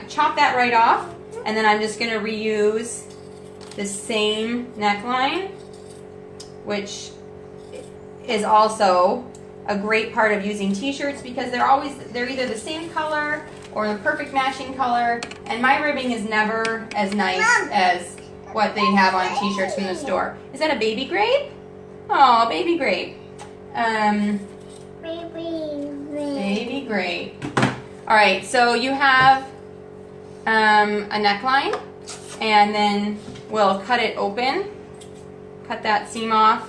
chop that right off, and then I'm just going to reuse the same neckline, which is also a great part of using t-shirts because they're either the same color or the perfect matching color, and my ribbing is never as nice as what they have on t-shirts from the store. Is that a baby grape? Oh, baby grape. Baby grape. All right, so you have a neckline, and then we'll cut it open, cut that seam off,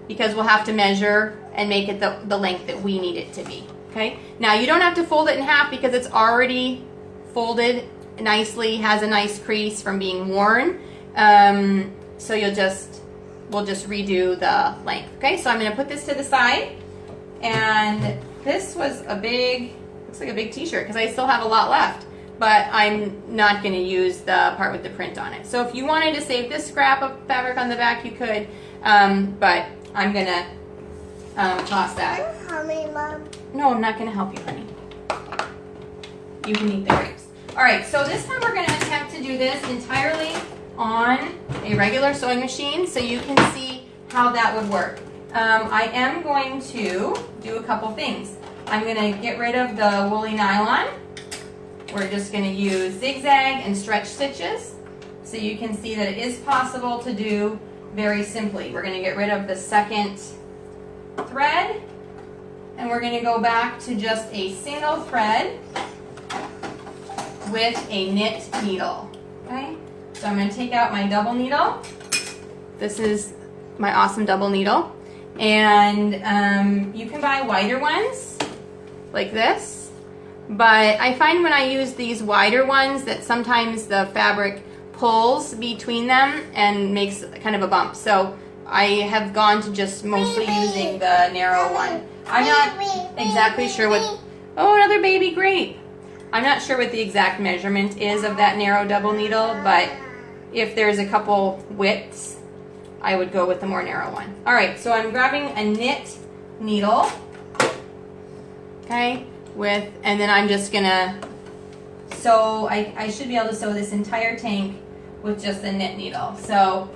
because we'll have to measure and make it the length that we need it to be, okay? Now, you don't have to fold it in half because it's already folded nicely, has a nice crease from being worn, so we'll just redo the length, okay? So I'm gonna put this to the side, and this was looks like a big t-shirt because I still have a lot left, but I'm not gonna use the part with the print on it. So if you wanted to save this scrap of fabric on the back, you could, but I'm gonna toss that. Help me, Mom. No, I'm not gonna help you, honey. You can eat the grapes. All right, so this time we're gonna attempt to do this entirely on a regular sewing machine so you can see how that would work. I am going to do a couple things. I'm gonna get rid of the woolly nylon. We're just gonna use zigzag and stretch stitches so you can see that it is possible to do very simply. We're gonna get rid of the second thread, and we're going to go back to just a single thread with a knit needle. Okay, so I'm going to take out my double needle. This is my awesome double needle, and you can buy wider ones like this, but I find when I use these wider ones that sometimes the fabric pulls between them and makes kind of a bump. So I have gone to just mostly using the narrow one. I'm not exactly sure what, oh, another baby grape. I'm not sure what the exact measurement is of that narrow double needle, but if there's a couple widths, I would go with the more narrow one. All right, so I'm grabbing a knit needle, okay, and then I'm just gonna sew, I should be able to sew this entire tank with just a knit needle. So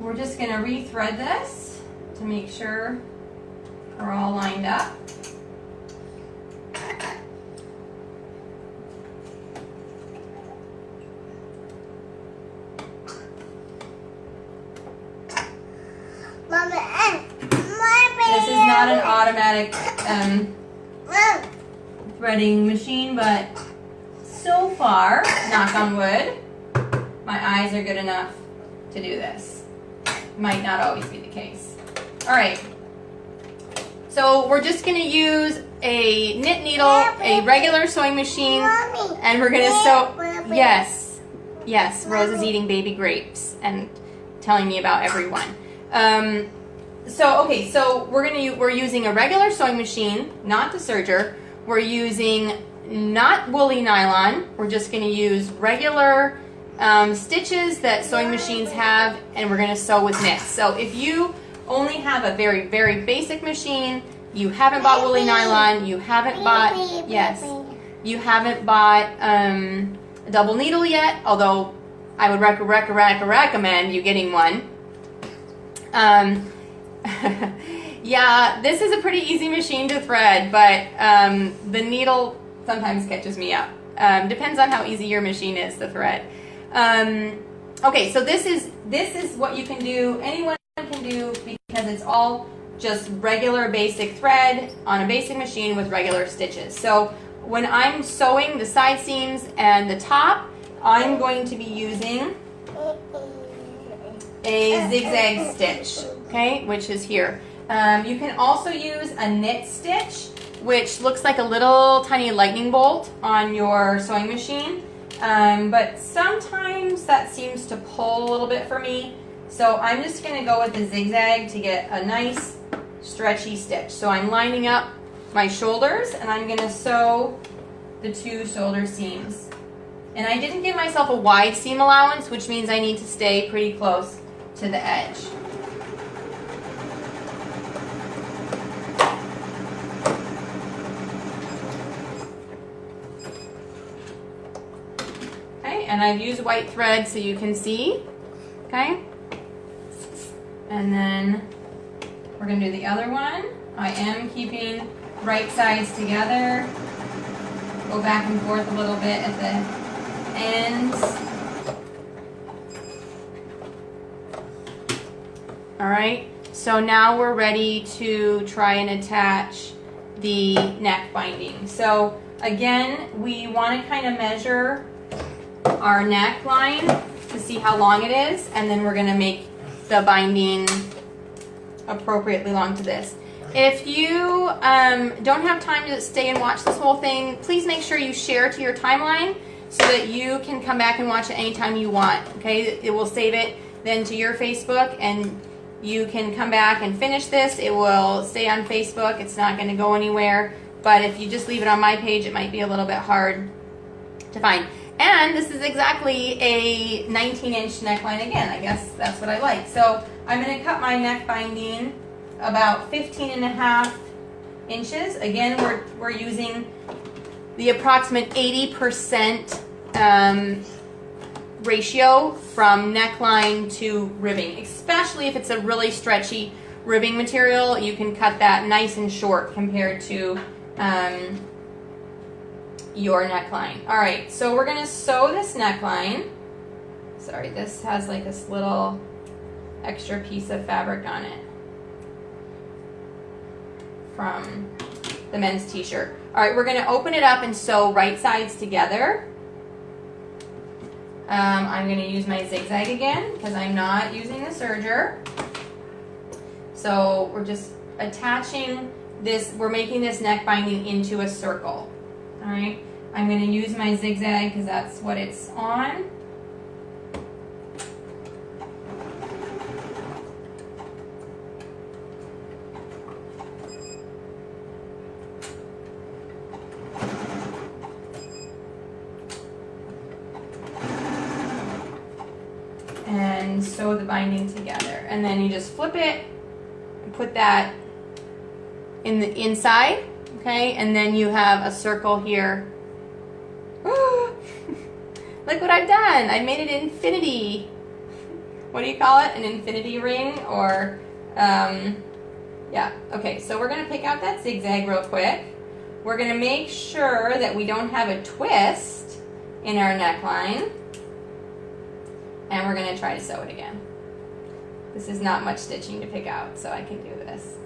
we're just gonna re-thread this to make sure we're all lined up. This is not an automatic threading machine, but so far, knock on wood, my eyes are good enough to do this. Might not always be the case. All right, so we're just going to use a knit needle, a regular sewing machine, and we're going to sew. Yes, yes, Rose is eating baby grapes and telling me about everyone. So we're using a regular sewing machine, not the serger. We're using not woolly nylon. We're just going to use regular stitches that sewing machines have, and we're going to sew with knits. So if you only have a very, very basic machine, you haven't bought woolly nylon, you haven't bought, yes, you haven't bought a double needle yet, although I would recommend you getting one. Yeah, this is a pretty easy machine to thread, but the needle sometimes catches me up. Depends on how easy your machine is to thread. Okay, so this is what you can do. Anyone can do, because it's all just regular basic thread on a basic machine with regular stitches. So when I'm sewing the side seams and the top, I'm going to be using a zigzag stitch, okay, which is here. You can also use a knit stitch, which looks like a little tiny lightning bolt on your sewing machine, but sometimes that seems to pull a little bit for me. So I'm just going to go with the zigzag to get a nice stretchy stitch. So I'm lining up my shoulders, and I'm going to sew the two shoulder seams. And I didn't give myself a wide seam allowance, which means I need to stay pretty close to the edge. Okay, and I've used white thread so you can see, okay? And then we're going to do the other one. I am keeping right sides together. Go back and forth a little bit at the ends. All right, so now we're ready to try and attach the neck binding. So again, we want to kind of measure our neckline to see how long it is, and then we're going to make the binding appropriately long to this. If you don't have time to stay and watch this whole thing, please make sure you share to your timeline so that you can come back and watch it anytime you want. Okay, it will save it then to your Facebook, and you can come back and finish this. It will stay on Facebook. It's not going to go anywhere. But if you just leave it on my page, it might be a little bit hard to find. And this is exactly a 19-inch neckline again. I guess that's what I like. So I'm going to cut my neck binding about 15.5 inches. Again, we're using the approximate 80% ratio from neckline to ribbing. Especially if it's a really stretchy ribbing material, you can cut that nice and short compared to your neckline. All right, so we're gonna sew this neckline. Sorry, this has like this little extra piece of fabric on it from the men's t-shirt. All right, we're gonna open it up and sew right sides together. I'm gonna use my zigzag again because I'm not using the serger. So we're just attaching this, we're making this neck binding into a circle. All right, I'm going to use my zigzag because that's what it's on. And sew the binding together. And then you just flip it and put that in the inside, okay? And then you have a circle here. Look what I've done. I made it infinity. What do you call it? An infinity ring or, yeah. Okay, so we're gonna pick out that zigzag real quick. We're gonna make sure that we don't have a twist in our neckline. And we're going to try to sew it again. This is not much stitching to pick out, so I can do this.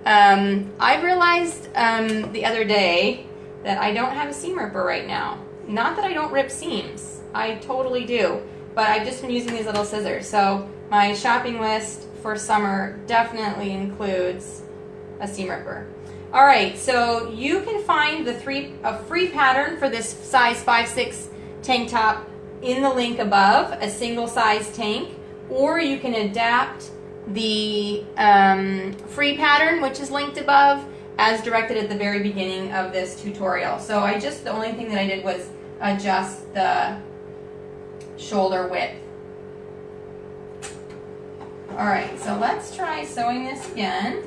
I realized the other day that I don't have a seam ripper right now. Not that I don't rip seams. I totally do. But I've just been using these little scissors. So my shopping list for summer definitely includes a seam ripper. All right, so you can find a free pattern for this size 5/6 tank top in the link above, a single size tank, or you can adapt the free pattern, which is linked above, as directed at the very beginning of this tutorial. So the only thing that I did was adjust the shoulder width. All right, so let's try sewing this again.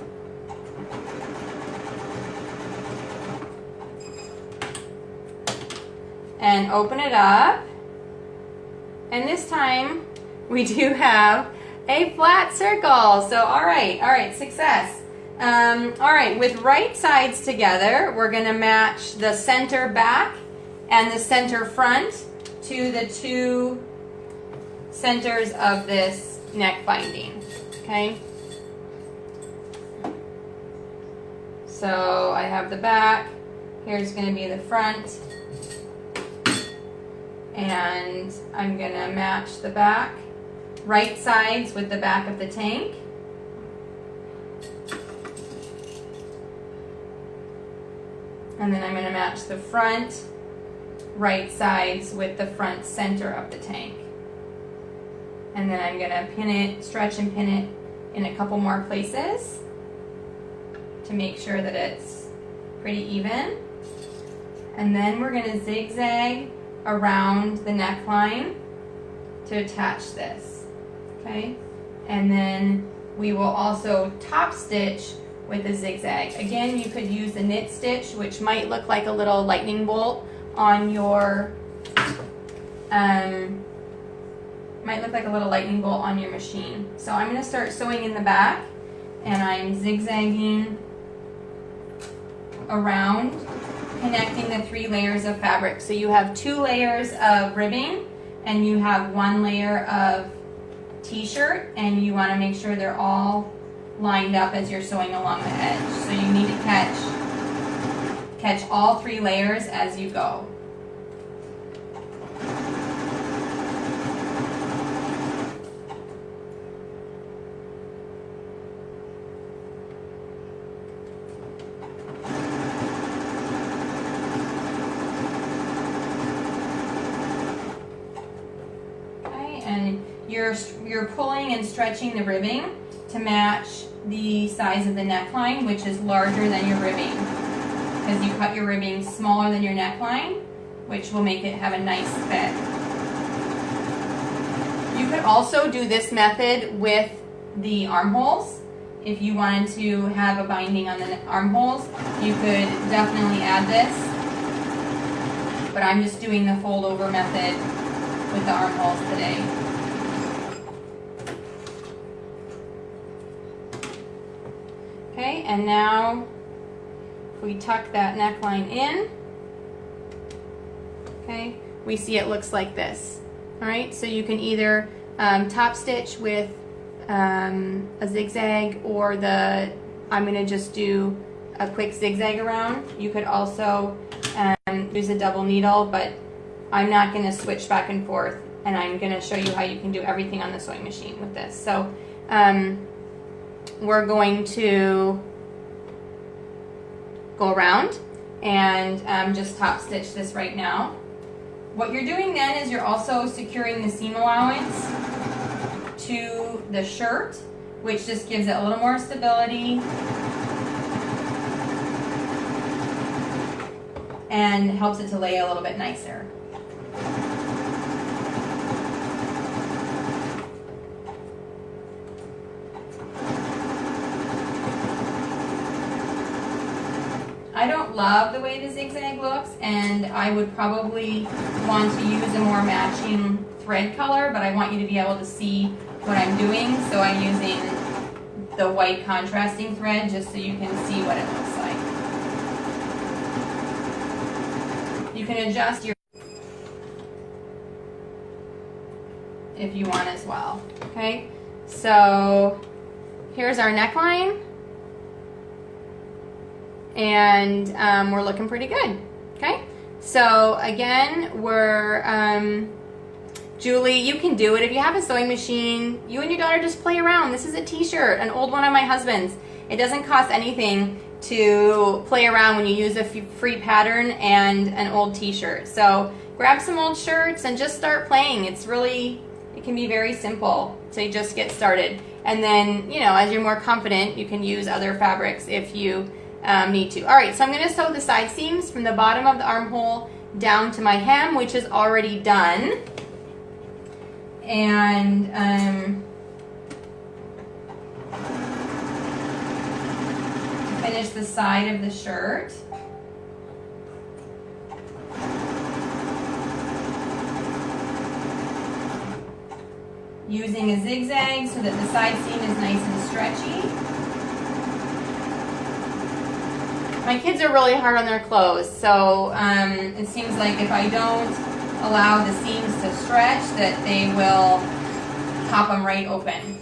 And open it up, and this time we do have a flat circle. So all right, success. All right, with right sides together, we're going to match the center back and the center front to the two centers of this neck binding. Okay. So I have the back. Here's going to be the front. And I'm going to match the back, right sides with the back of the tank. And then I'm going to match the front, right sides with the front center of the tank. And then I'm going to pin it, stretch and pin it in a couple more places to make sure that it's pretty even. And then we're going to zigzag around the neckline to attach this, okay? And then we will also top stitch with a zigzag. Again, you could use a knit stitch, which might look like a little lightning bolt on your machine. So I'm going to start sewing in the back, and I'm zigzagging around, connecting the 3 layers of fabric. So you have 2 layers of ribbing and you have 1 layer of t-shirt, and you want to make sure they're all lined up as you're sewing along the edge. So you need to catch all 3 layers as you go. You're pulling and stretching the ribbing to match the size of the neckline, which is larger than your ribbing, because you cut your ribbing smaller than your neckline, which will make it have a nice fit. You could also do this method with the armholes. If you wanted to have a binding on the armholes, you could definitely add this, but I'm just doing the fold over method with the armholes today. Okay, and now if we tuck that neckline in, okay, we see it looks like this. All right, so you can either top stitch with a zigzag, or I'm going to just do a quick zigzag around. You could also use a double needle, but I'm not going to switch back and forth, and I'm going to show you how you can do everything on the sewing machine with this. So we're going to go around, and just top stitch this right now. What you're doing then is you're also securing the seam allowance to the shirt, which just gives it a little more stability and helps it to lay a little bit nicer. I don't love the way the zigzag looks, and I would probably want to use a more matching thread color, but I want you to be able to see what I'm doing, so I'm using the white contrasting thread just so you can see what it looks like. You can adjust your if you want as well. Okay, so here's our neckline. And we're looking pretty good. Okay, so again, we're Julie, you can do it if you have a sewing machine. You and your daughter just play around. This is a t-shirt, an old one of my husband's. It doesn't cost anything to play around when you use a free pattern and an old t-shirt. So grab some old shirts and just start playing. It can be very simple to just get started. And then, you know, as you're more confident, you can use other fabrics if you need to. All right, so I'm going to sew the side seams from the bottom of the armhole down to my hem, which is already done. And finish the side of the shirt. Using a zigzag so that the side seam is nice and stretchy. My kids are really hard on their clothes, so it seems like if I don't allow the seams to stretch, that they will pop them right open.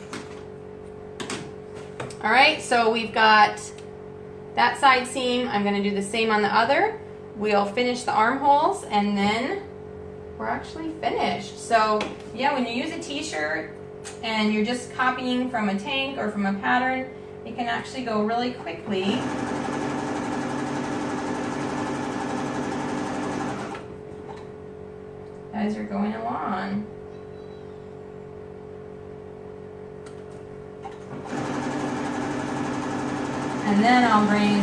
All right, so we've got that side seam. I'm going to do the same on the other. We'll finish the armholes, and then we're actually finished. So yeah, when you use a t-shirt and you're just copying from a tank or from a pattern, it can actually go really quickly. As you're going along. And then I'll bring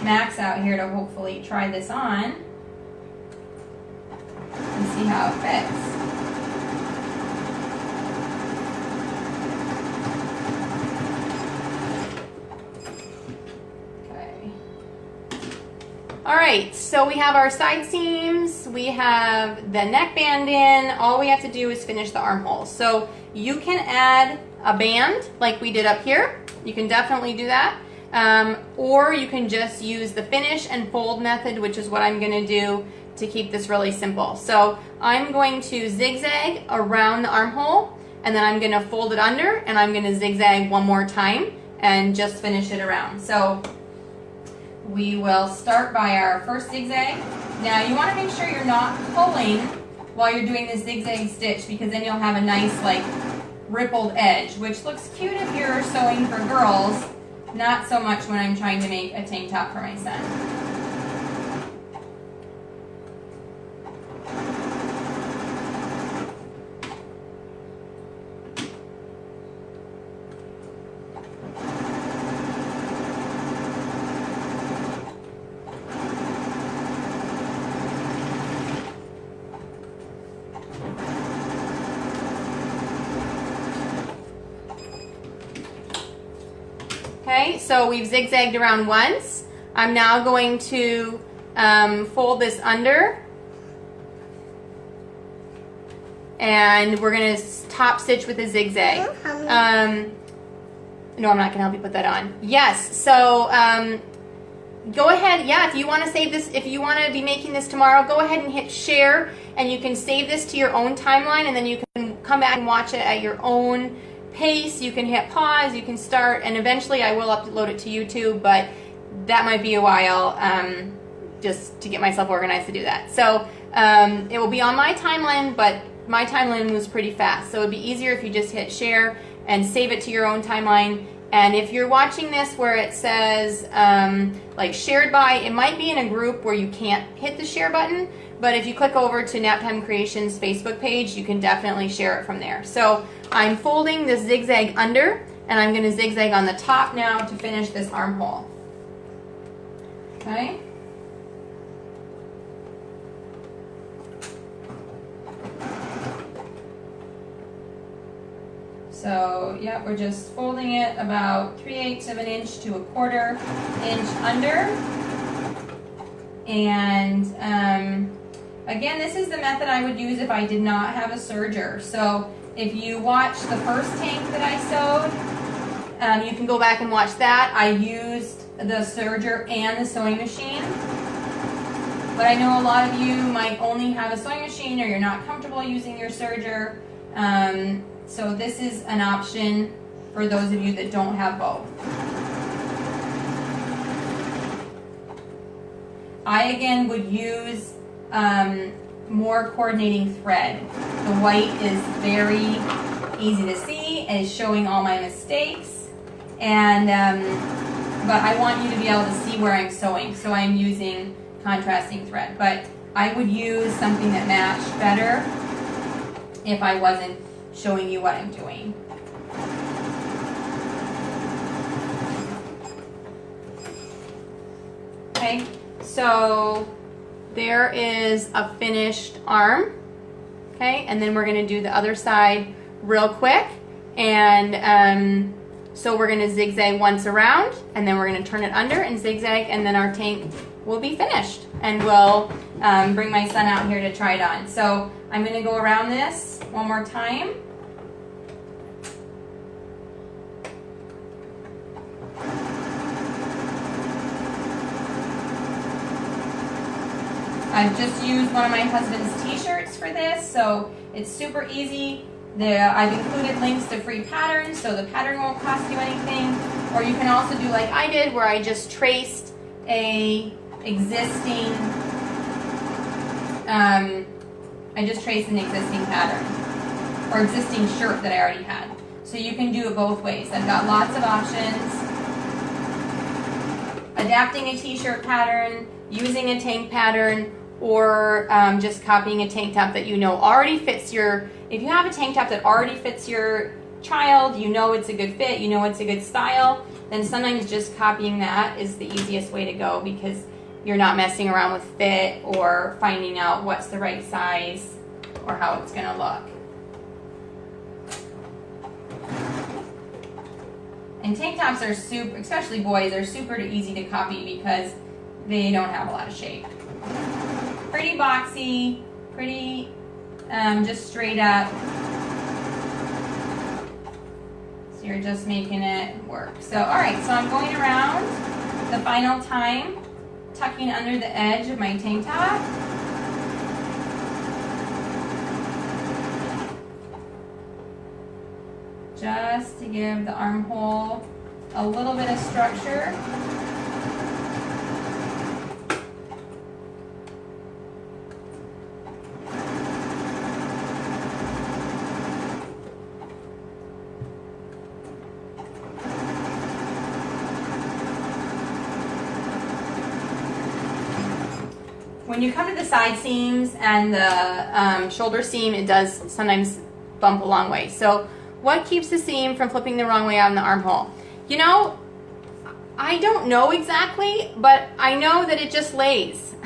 Max out here to hopefully try this on and see how it fits. All right, so we have our side seams, we have the neckband in. All we have to do is finish the armholes. So you can add a band like we did up here. You can definitely do that. Or you can just use the finish and fold method, which is what I'm gonna do to keep this really simple. So I'm going to zigzag around the armhole, and then I'm gonna fold it under, and I'm gonna zigzag one more time and just finish it around. So we will start by our first zigzag. Now you want to make sure you're not pulling while you're doing this zigzag stitch, because then you'll have a nice like rippled edge, which looks cute if you're sewing for girls, not so much when I'm trying to make a tank top for my son. Okay, so we've zigzagged around once. I'm now going to fold this under, and we're going to top stitch with a zigzag. No, I'm not going to help you put that on. Yes, so go ahead, yeah, if you want to save this, if you want to be making this tomorrow, go ahead and hit share, and you can save this to your own timeline, and then you can come back and watch it at your own pace. You can hit pause, you can start, and eventually I will upload it to YouTube, but that might be a while just to get myself organized to do that. So it will be on my timeline, but my timeline moves pretty fast, so it would be easier if you just hit share and save it to your own timeline, And if you're watching this where it says like shared by, it might be in a group where you can't hit the share button, but if you click over to Naptime Creations Facebook page, you can definitely share it from there. So I'm folding this zigzag under, and I'm going to zigzag on the top now to finish this armhole. Okay. So, yeah, we're just folding it about 3/8 of an inch to 1/4 inch under. And again, this is the method I would use if I did not have a serger. So if you watch the first tank that I sewed, you can go back and watch that. I used the serger and the sewing machine. But I know a lot of you might only have a sewing machine, or you're not comfortable using your serger. So this is an option for those of you that don't have both. I again would use more coordinating thread. The white is very easy to see and is showing all my mistakes. And but I want you to be able to see where I'm sewing, so I'm using contrasting thread. But I would use something that matched better if I wasn't showing you what I'm doing. Okay, so there is a finished arm. Okay, and then we're going to do the other side real quick. And so we're going to zigzag once around, and then we're going to turn it under and zigzag, and then our tank will be finished. And we'll bring my son out here to try it on. So I'm going to go around this one more time. I've just used one of my husband's t-shirts for this, so it's super easy. I've included links to free patterns, so the pattern won't cost you anything. Or you can also do like I did, where I just traced an existing pattern or existing shirt that I already had. So you can do it both ways. I've got lots of options. Adapting a t-shirt pattern, using a tank pattern, or just copying a tank top that you know already fits your, if you have a tank top that already fits your child, you know it's a good fit, you know it's a good style, then sometimes just copying that is the easiest way to go, because you're not messing around with fit or finding out what's the right size or how it's going to look. And tank tops are super, especially boys, are super easy to copy because they don't have a lot of shape. Pretty boxy, pretty just straight up. So you're just making it work. So, all right, so I'm going around the final time, tucking under the edge of my tank top. Just to give the armhole a little bit of structure. When you come to the side seams and the shoulder seam, it does sometimes bump a long way. So what keeps the seam from flipping the wrong way out in the armhole? You know, I don't know exactly, but I know that it just lays.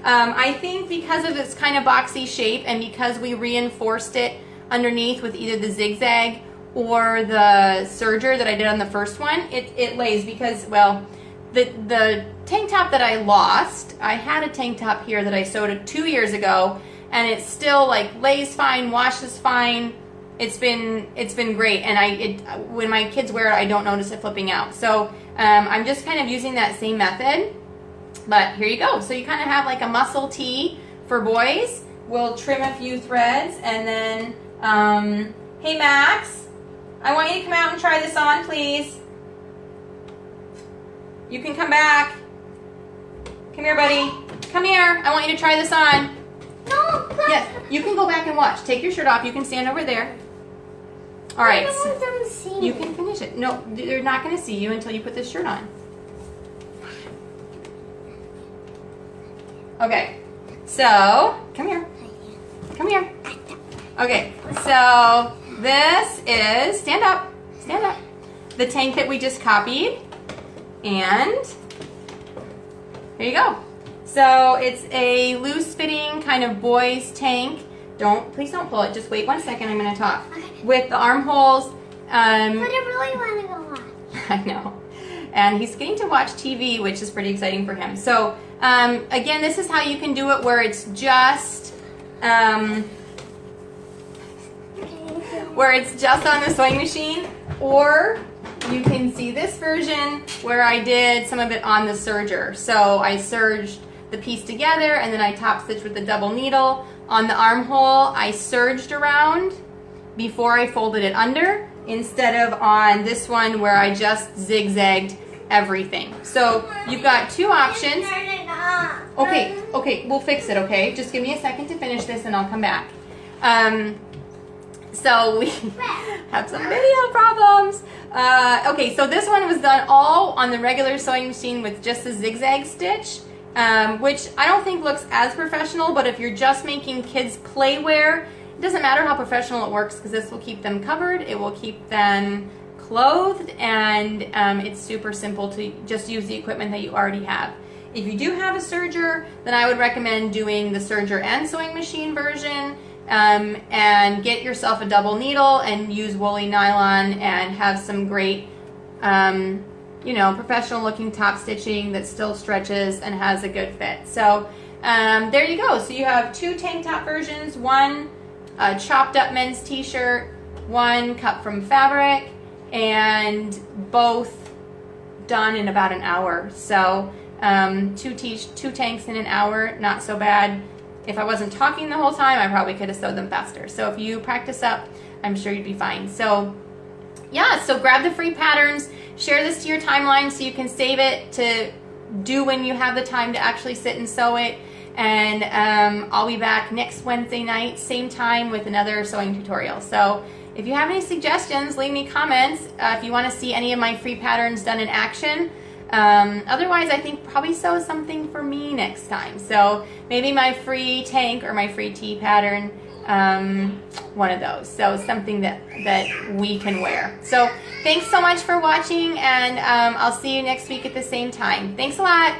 I think because of its kind of boxy shape and because we reinforced it underneath with either the zigzag or the serger that I did on the first one, it lays because, well, the tank top that I lost, I had a tank top here that I sewed 2 years ago, and it still like lays fine, washes fine. It's been great, and when my kids wear it, I don't notice it flipping out. So I'm just kind of using that same method. But here you go. So you kind of have like a muscle tee for boys. We'll trim a few threads, and then hey Max, I want you to come out and try this on, please. You can come back. Come here, buddy. Come here. I want you to try this on. No, Yes, you can go back and watch. Take your shirt off. You can stand over there. All right. I don't want them to see me. You can finish it. No, they're not going to see you until you put this shirt on. Okay. So, come here. Come here. Okay. So, this is, stand up. Stand up. The tank that we just copied. And here you go. So, it's a loose fitting kind of boys tank. Please don't pull it. Just wait 1 second. I'm going to talk. Okay. With the armholes. But I really want to go watch. I know. And he's getting to watch TV, which is pretty exciting for him. So, again, this is how you can do it where it's just, on the sewing machine, or you can see this version where I did some of it on the serger. So I serged the piece together and then I top stitched with the double needle. On the armhole, I serged around before I folded it under, instead of on this one where I just zigzagged everything. So you've got two options. Turn it off. Okay, we'll fix it, okay? Just give me a second to finish this and I'll come back. So we have some video problems. Okay, so this one was done all on the regular sewing machine with just a zigzag stitch, which I don't think looks as professional, but if you're just making kids playwear, it doesn't matter how professional it works because this will keep them covered, it will keep them clothed, and it's super simple to just use the equipment that you already have. If you do have a serger, then I would recommend doing the serger and sewing machine version, and get yourself a double needle and use woolly nylon and have some great, professional looking top stitching that still stretches and has a good fit. So there you go. So you have two tank top versions, one chopped up men's t-shirt, one cut from fabric, and both done in about an hour. So two tanks in an hour, not so bad. If I wasn't talking the whole time, I probably could have sewed them faster. So if you practice up, I'm sure you'd be fine. So yeah, so grab the free patterns, share this to your timeline so you can save it to do when you have the time to actually sit and sew it. And I'll be back next Wednesday night, same time, with another sewing tutorial. So if you have any suggestions, leave me comments. If you want to see any of my free patterns done in action. Otherwise, I think probably sew something for me next time. So maybe my free tank or my free tee pattern, one of those. So something that we can wear. So thanks so much for watching, and I'll see you next week at the same time. Thanks a lot.